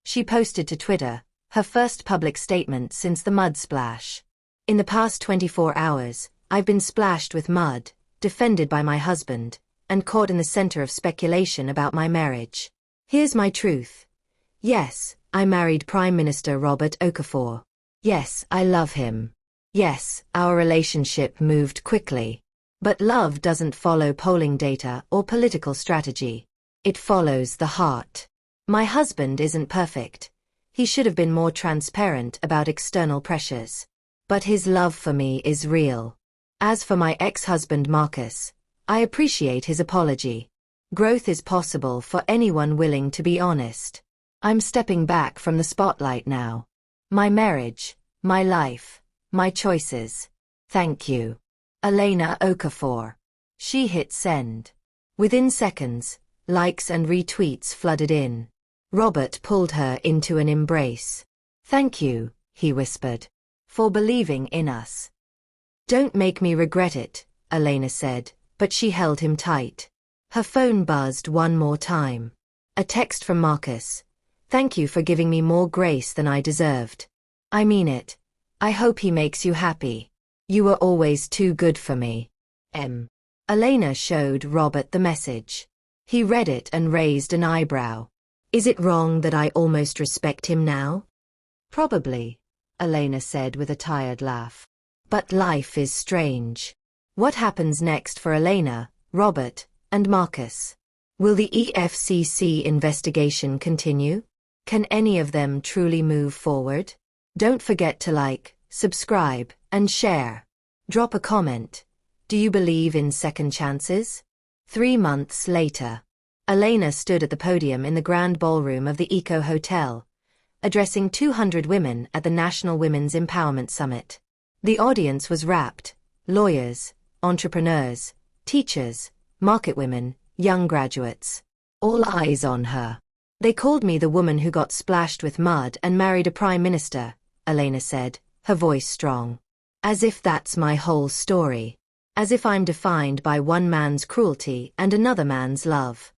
She posted to Twitter, her first public statement since the mud splash. In the past 24 hours, I've been splashed with mud, defended by my husband, and caught in the center of speculation about my marriage. Here's my truth. Yes, I married Prime Minister Robert Okafor. Yes, I love him. Yes, our relationship moved quickly. But love doesn't follow polling data or political strategy. It follows the heart. My husband isn't perfect. He should have been more transparent about external pressures. But his love for me is real. As for my ex-husband Marcus, I appreciate his apology. Growth is possible for anyone willing to be honest. I'm stepping back from the spotlight now. My marriage, my life, my choices. Thank you. Elena Okafor. She hit send. Within seconds, likes and retweets flooded in. Robert pulled her into an embrace. Thank you, he whispered, for believing in us. Don't make me regret it, Elena said, but she held him tight. Her phone buzzed one more time. A text from Marcus. Thank you for giving me more grace than I deserved. I mean it. I hope he makes you happy. You were always too good for me. M. Elena showed Robert the message. He read it and raised an eyebrow. Is it wrong that I almost respect him now? Probably, Elena said with a tired laugh. But life is strange. What happens next for Elena, Robert, and Marcus? Will the EFCC investigation continue? Can any of them truly move forward? Don't forget to like, subscribe, and share. Drop a comment. Do you believe in second chances? 3 months later, Elena stood at the podium in the grand ballroom of the Eco Hotel, addressing 200 women at the National Women's Empowerment Summit. The audience was rapt: lawyers, entrepreneurs, teachers, market women, young graduates. All eyes on her. They called me the woman who got splashed with mud and married a prime minister, Elena said, her voice strong. As if that's my whole story. As if I'm defined by one man's cruelty and another man's love.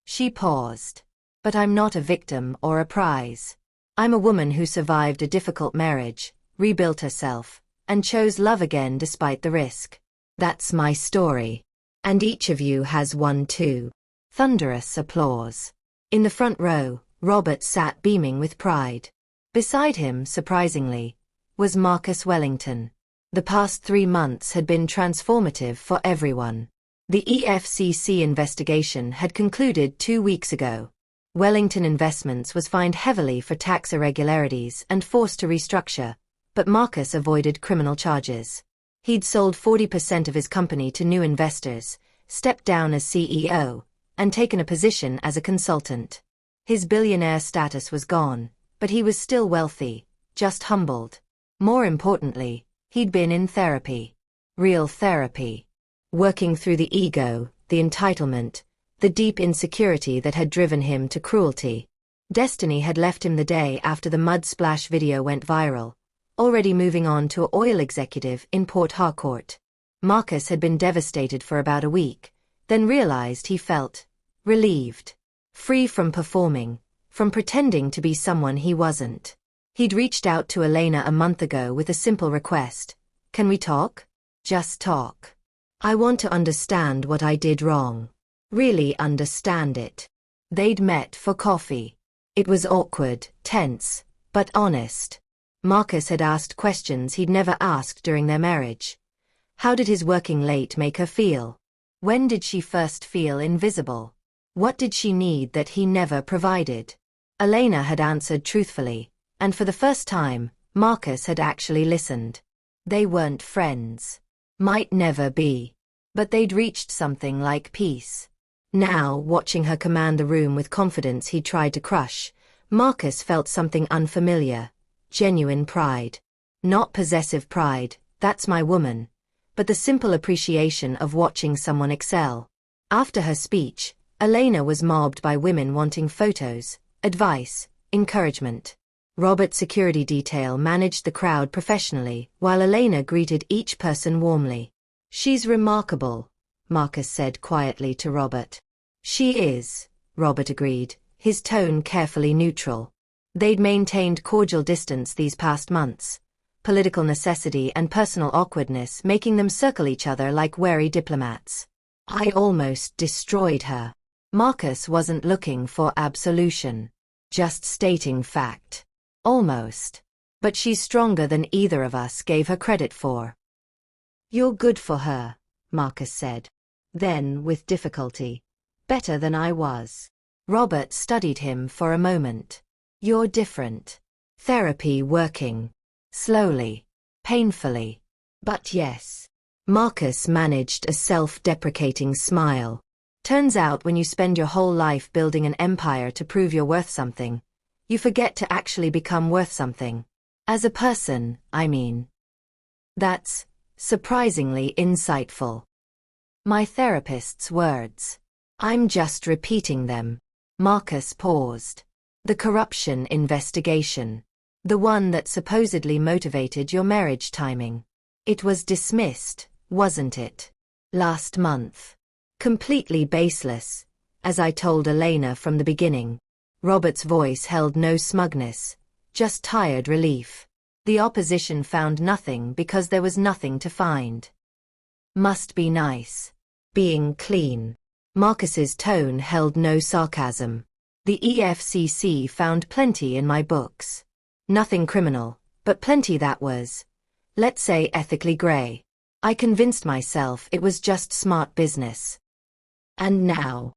She paused. But I'm not a victim or a prize. I'm a woman who survived a difficult marriage, rebuilt herself, and chose love again despite the risk. That's my story. And each of you has one too. Thunderous applause. In the front row, Robert sat beaming with pride. Beside him, surprisingly, was Marcus Wellington. The past 3 months had been transformative for everyone. The EFCC investigation had concluded 2 weeks ago. Wellington Investments was fined heavily for tax irregularities and forced to restructure, but Marcus avoided criminal charges. He'd sold 40% of his company to new investors, stepped down as CEO, and taken a position as a consultant. His billionaire status was gone, but he was still wealthy, just humbled. More importantly, he'd been in therapy. Real therapy. Working through the ego, the entitlement, the deep insecurity that had driven him to cruelty. Destiny had left him the day after the mud splash video went viral, already moving on to an oil executive in Port Harcourt. Marcus had been devastated for about a week, then realized he felt relieved. Free from performing, from pretending to be someone he wasn't. He'd reached out to Elena a month ago with a simple request. Can we talk? Just talk. I want to understand what I did wrong. Really understand it. They'd met for coffee. It was awkward, tense, but honest. Marcus had asked questions he'd never asked during their marriage. How did his working late make her feel? When did she first feel invisible? What did she need that he never provided? Elena had answered truthfully, and for the first time, Marcus had actually listened. They weren't friends. Might never be. But they'd reached something like peace. Now, watching her command the room with confidence he tried to crush, Marcus felt something unfamiliar. Genuine pride. Not possessive pride, that's my woman, but the simple appreciation of watching someone excel. After her speech, Elena was mobbed by women wanting photos, advice, encouragement. Robert's security detail managed the crowd professionally, while Elena greeted each person warmly. She's remarkable, Marcus said quietly to Robert. She is, Robert agreed, his tone carefully neutral. They'd maintained cordial distance these past months, political necessity and personal awkwardness making them circle each other like wary diplomats. I almost destroyed her. Marcus wasn't looking for absolution. Just stating fact. Almost. But she's stronger than either of us gave her credit for. You're good for her, Marcus said. Then, with difficulty. Better than I was. Robert studied him for a moment. You're different. Therapy working. Slowly. Painfully. But yes. Marcus managed a self-deprecating smile. Turns out when you spend your whole life building an empire to prove you're worth something, you forget to actually become worth something. As a person, I mean. That's surprisingly insightful. My therapist's words. I'm just repeating them. Marcus paused. The corruption investigation. The one that supposedly motivated your marriage timing. It was dismissed, wasn't it? Last month. Completely baseless, as I told Elena from the beginning. Robert's voice held no smugness, just tired relief. The opposition found nothing because there was nothing to find. Must be nice. Being clean. Marcus's tone held no sarcasm. The EFCC found plenty in my books. Nothing criminal, but plenty that was, let's say, ethically grey. I convinced myself it was just smart business. And now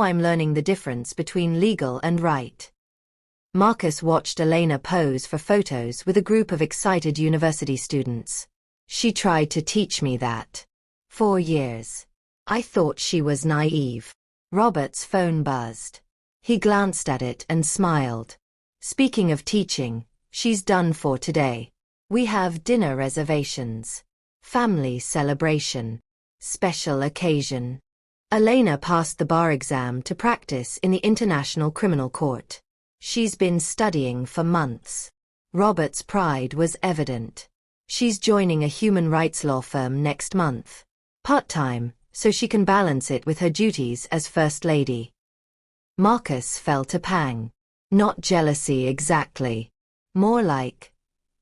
I'm learning the difference between legal and right. Marcus watched Elena pose for photos with a group of excited university students. She tried to teach me that. 4 years. I thought she was naive. Robert's phone buzzed. He glanced at it and smiled. Speaking of teaching, she's done for today. We have dinner reservations. Family celebration. Special occasion. Elena passed the bar exam to practice in the International Criminal Court. She's been studying for months. Robert's pride was evident. She's joining a human rights law firm next month. Part-time, so she can balance it with her duties as First Lady. Marcus felt a pang. Not jealousy exactly. More like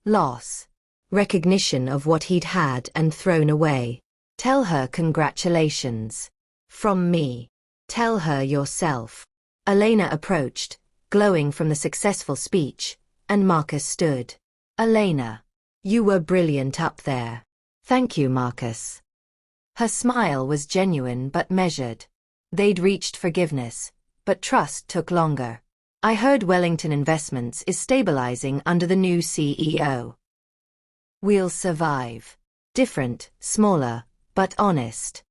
loss. Recognition of what he'd had and thrown away. Tell her congratulations. From me. Tell her yourself. Elena approached, glowing from the successful speech, and Marcus stood. Elena. You were brilliant up there. Thank you, Marcus. Her smile was genuine but measured. They'd reached forgiveness, but trust took longer. I heard Wellington Investments is stabilizing under the new CEO. We'll survive. Different, smaller, but honest.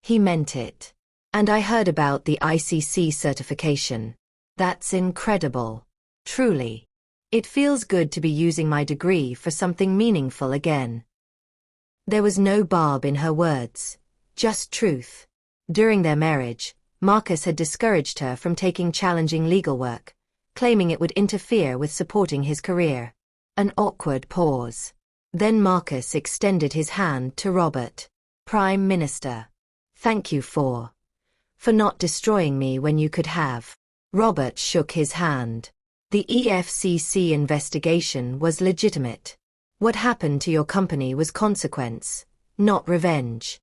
He meant it. And I heard about the ICC certification. That's incredible. Truly. It feels good to be using my degree for something meaningful again. There was no barb in her words, just truth. During their marriage, Marcus had discouraged her from taking challenging legal work, claiming it would interfere with supporting his career. An awkward pause. Then Marcus extended his hand to Robert. Prime Minister. Thank you for not destroying me when you could have. Robert shook his hand. The EFCC investigation was legitimate. What happened to your company was consequence, not revenge.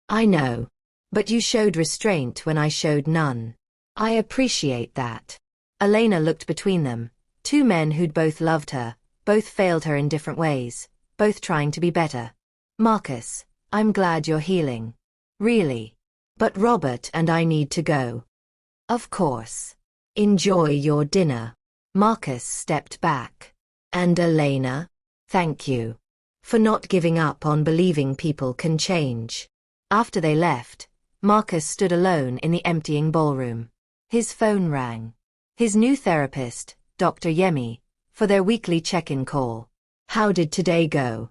I know. But you showed restraint when I showed none. I appreciate that. Elena looked between them. Two men who'd both loved her, both failed her in different ways, both trying to be better. Marcus, I'm glad you're healing. Really. But Robert and I need to go. Of course. Enjoy your dinner. Marcus stepped back. And Elena? Thank you. For not giving up on believing people can change. After they left, Marcus stood alone in the emptying ballroom. His phone rang. His new therapist, Dr. Yemi, for their weekly check-in call. How did today go?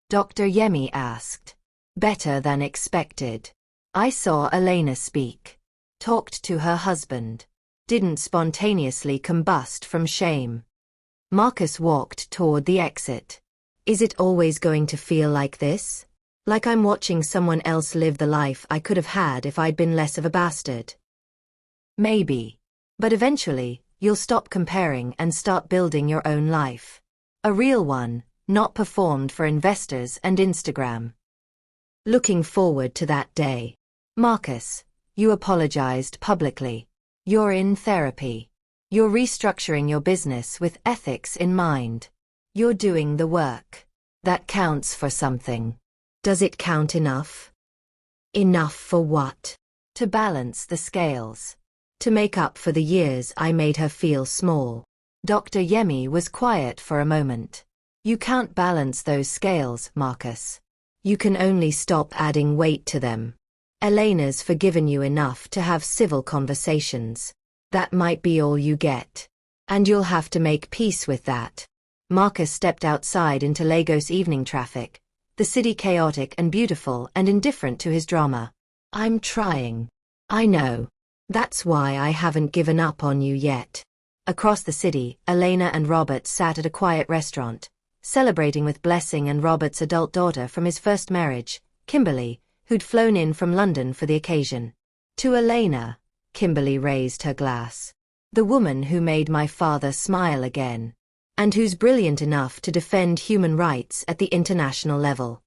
Dr. Yemi asked. Better than expected. I saw Elena speak. Talked to her husband. Didn't spontaneously combust from shame. Marcus walked toward the exit. Is it always going to feel like this? Like I'm watching someone else live the life I could have had if I'd been less of a bastard? Maybe. But eventually, you'll stop comparing and start building your own life. A real one, not performed for investors and Instagram. Looking forward to that day. Marcus, you apologized publicly. You're in therapy. You're restructuring your business with ethics in mind. You're doing the work. That counts for something. Does it count enough? Enough for what? To balance the scales. To make up for the years I made her feel small. Dr. Yemi was quiet for a moment. You can't balance those scales, Marcus. You can only stop adding weight to them. Elena's forgiven you enough to have civil conversations. That might be all you get. And you'll have to make peace with that. Marcus stepped outside into Lagos evening traffic, the city chaotic and beautiful and indifferent to his drama. I'm trying. I know. That's why I haven't given up on you yet. Across the city, Elena and Robert sat at a quiet restaurant, celebrating with Blessing and Robert's adult daughter from his first marriage, Kimberly, who'd flown in from London for the occasion. To Elena, Kimberly raised her glass. The woman who made my father smile again. And who's brilliant enough to defend human rights at the international level.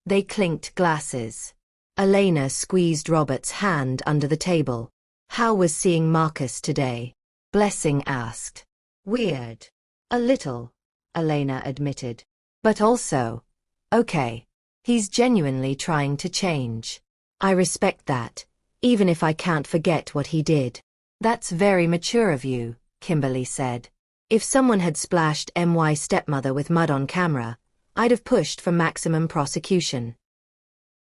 They clinked glasses. Elena squeezed Robert's hand under the table. How was seeing Marcus today? Blessing asked. Weird. A little, Elena admitted. But also, okay. He's genuinely trying to change. I respect that, even if I can't forget what he did. That's very mature of you, Kimberly said. If someone had splashed my stepmother with mud on camera, I'd have pushed for maximum prosecution.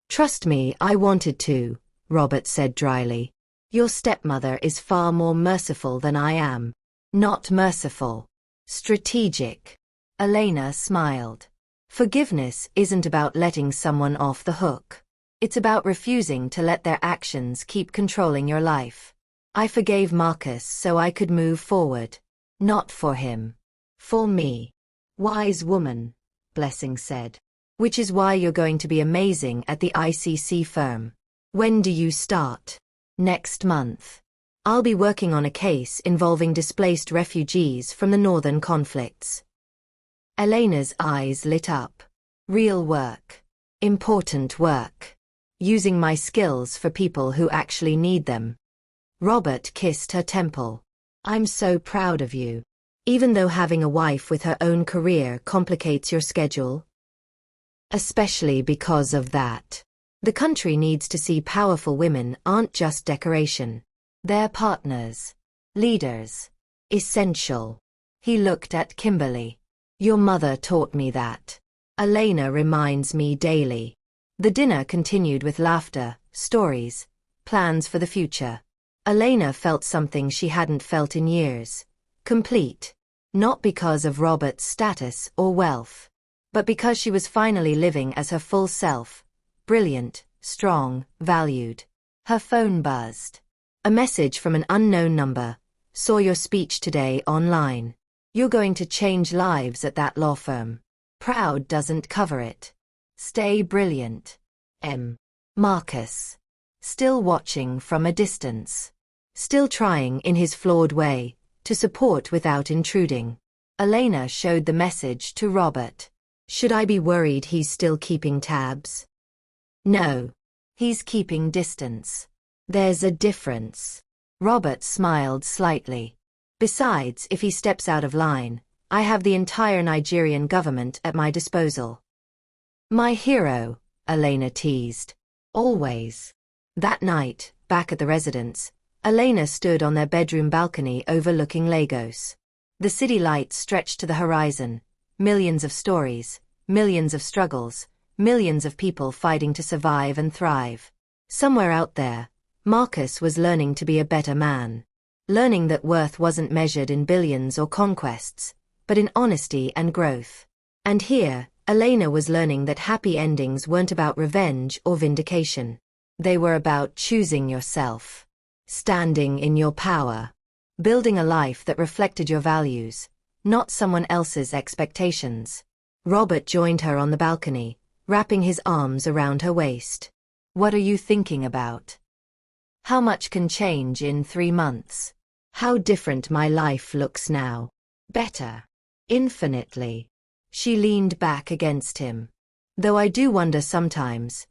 Trust me, I wanted to, Robert said dryly. Your stepmother is far more merciful than I am. Not merciful. Strategic. Elena smiled. Forgiveness isn't about letting someone off the hook. It's about refusing to let their actions keep controlling your life. I forgave Marcus so I could move forward. Not for him. For me. Wise woman, Blessing said. Which is why you're going to be amazing at the ICC firm. When do you start? Next month. I'll be working on a case involving displaced refugees from the northern conflicts. Elena's eyes lit up. Real work. Important work. Using my skills for people who actually need them. Robert kissed her temple. I'm so proud of you. Even though having a wife with her own career complicates your schedule. Especially because of that. The country needs to see powerful women aren't just decoration. They're partners. Leaders. Essential. He looked at Kimberly. Your mother taught me that. Elena reminds me daily. The dinner continued with laughter, stories, plans for the future. Elena felt something she hadn't felt in years. Complete. Not because of Robert's status or wealth, but because she was finally living as her full self. Brilliant, strong, valued. Her phone buzzed. A message from an unknown number. Saw your speech today online. You're going to change lives at that law firm. Proud doesn't cover it. Stay brilliant. M. Marcus. Still watching from a distance. Still trying in his flawed way, to support without intruding. Elena showed the message to Robert. Should I be worried he's still keeping tabs? No. He's keeping distance. There's a difference. Robert smiled slightly. Besides, if he steps out of line, I have the entire Nigerian government at my disposal. My hero, Elena teased. Always. That night, back at the residence, Elena stood on their bedroom balcony overlooking Lagos. The city lights stretched to the horizon. Millions of stories, millions of struggles, millions of people fighting to survive and thrive. Somewhere out there, Marcus was learning to be a better man. Learning that worth wasn't measured in billions or conquests, but in honesty and growth. And here, Elena was learning that happy endings weren't about revenge or vindication. They were about choosing yourself. Standing in your power. Building a life that reflected your values, not someone else's expectations. Robert joined her on the balcony, wrapping his arms around her waist. What are you thinking about? How much can change in 3 months? How different my life looks now. Better. Infinitely. She leaned back against him. Though I do wonder sometimes,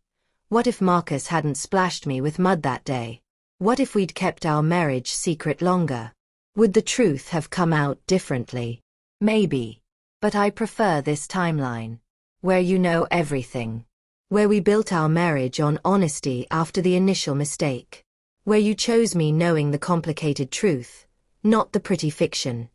what if Marcus hadn't splashed me with mud that day? What if we'd kept our marriage secret longer? Would the truth have come out differently? Maybe. But I prefer this timeline. Where you know everything. Where we built our marriage on honesty after the initial mistake. Where you chose me knowing the complicated truth, not the pretty fiction.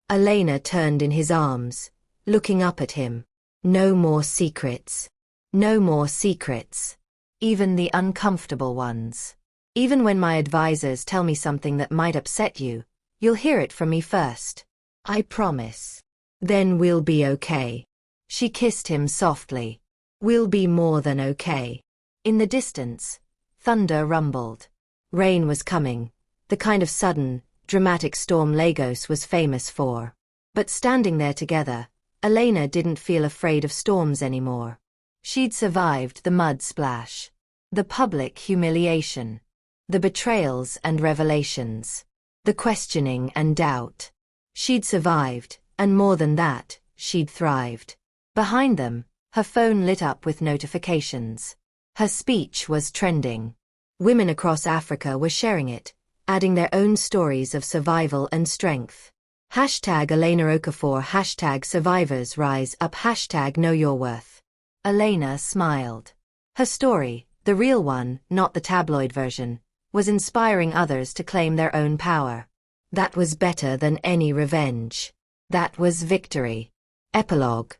Elena turned in his arms, looking up at him. No more secrets. No more secrets. even the uncomfortable ones. Even when my advisors tell me something that might upset you, you'll hear it from me first. I promise. Then we'll be okay. She kissed him softly. We'll be more than okay. In the distance, thunder rumbled. Rain was coming, the kind of sudden, dramatic storm Lagos was famous for. But standing there together, Elena didn't feel afraid of storms anymore. She'd survived the mud splash, the public humiliation, the betrayals and revelations, the questioning and doubt. She'd survived, and more than that, she'd thrived. Behind them, her phone lit up with notifications. Her speech was trending. Women across Africa were sharing it, adding their own stories of survival and strength. Hashtag Elena Okafor, hashtag survivors rise up, hashtag know your worth. Elena smiled. Her story, the real one, not the tabloid version, was inspiring others to claim their own power. That was better than any revenge. That was victory. Epilogue.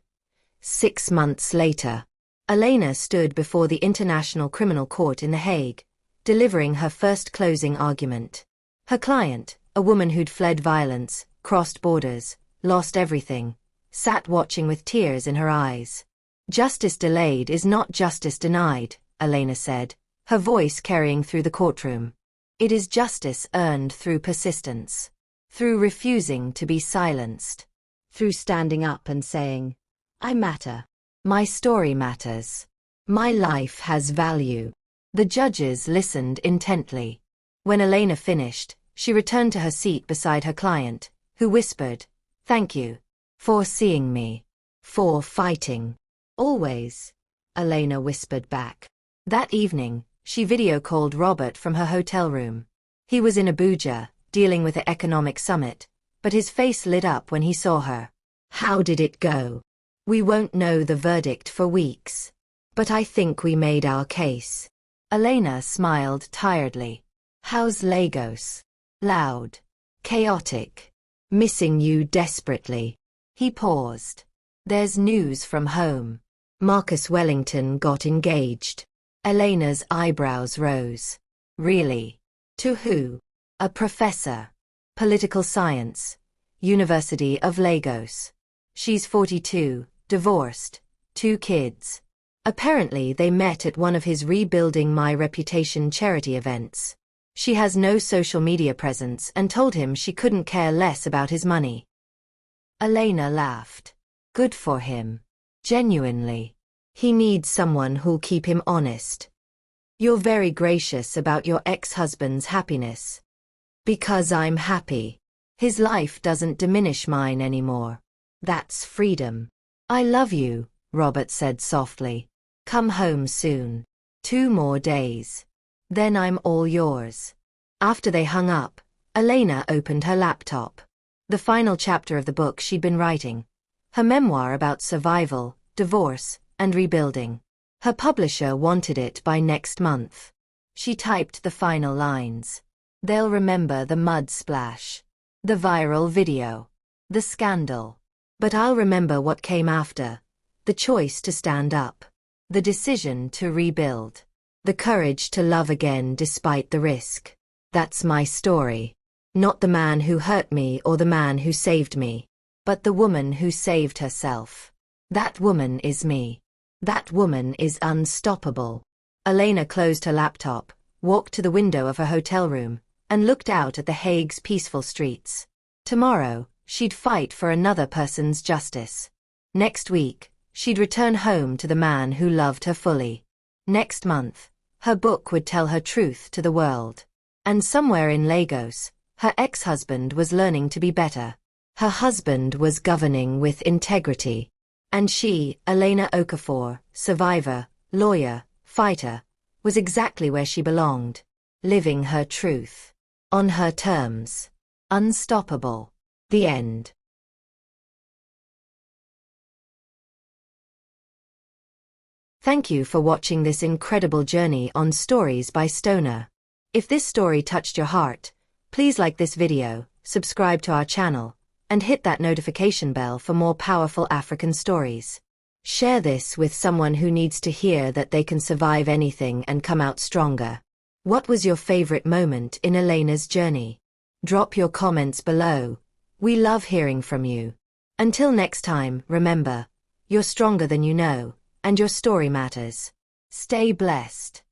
6 months later, Elena stood before the International Criminal Court in The Hague, delivering her first closing argument. Her client, a woman who'd fled violence, crossed borders, lost everything, sat watching with tears in her eyes. Justice delayed is not justice denied, Elena said, her voice carrying through the courtroom. It is justice earned through persistence, through refusing to be silenced, through standing up and saying, I matter. My story matters. My life has value. The judges listened intently. When Elena finished, she returned to her seat beside her client, who whispered, Thank you. For seeing me. For fighting. Always. Elena whispered back. That evening, she video-called Robert from her hotel room. He was in Abuja, dealing with the economic summit, but his face lit up when he saw her. How did it go? We won't know the verdict for weeks. But I think we made our case. Elena smiled tiredly. How's Lagos? Loud. Chaotic. Missing you desperately. He paused. There's news from home. Marcus Wellington got engaged. Elena's eyebrows rose. Really? To who? A professor. Political science. University of Lagos. She's 42, divorced, 2 kids. Apparently they met at one of his Rebuilding My Reputation charity events. She has no social media presence and told him she couldn't care less about his money. Elena laughed. Good for him. Genuinely. He needs someone who'll keep him honest. You're very gracious about your ex-husband's happiness. Because I'm happy. His life doesn't diminish mine anymore. That's freedom. I love you, Robert said softly. Come home soon. 2 more days. Then I'm all yours. After they hung up, Elena opened her laptop. The final chapter of the book she'd been writing. Her memoir about survival, divorce, and rebuilding. Her publisher wanted it by next month. She typed the final lines. They'll remember the mud splash. The viral video. The scandal. But I'll remember what came after. The choice to stand up. The decision to rebuild. The courage to love again despite the risk. That's my story. Not the man who hurt me or the man who saved me. But the woman who saved herself. That woman is me. That woman is unstoppable. Elena closed her laptop, walked to the window of her hotel room, and looked out at The Hague's peaceful streets. Tomorrow, she'd fight for another person's justice. Next week, she'd return home to the man who loved her fully. Next month, her book would tell her truth to the world. And somewhere in Lagos, her ex-husband was learning to be better. Her husband was governing with integrity. And she, Elena Okafor, survivor, lawyer, fighter, was exactly where she belonged. Living her truth. On her terms. Unstoppable. The end. Thank you for watching this incredible journey on Stories by Stoner. If this story touched your heart, please like this video, subscribe to our channel, and hit that notification bell for more powerful African stories. Share this with someone who needs to hear that they can survive anything and come out stronger. What was your favorite moment in Elena's journey? Drop your comments below. We love hearing from you. Until next time, remember, you're stronger than you know, and your story matters. Stay blessed.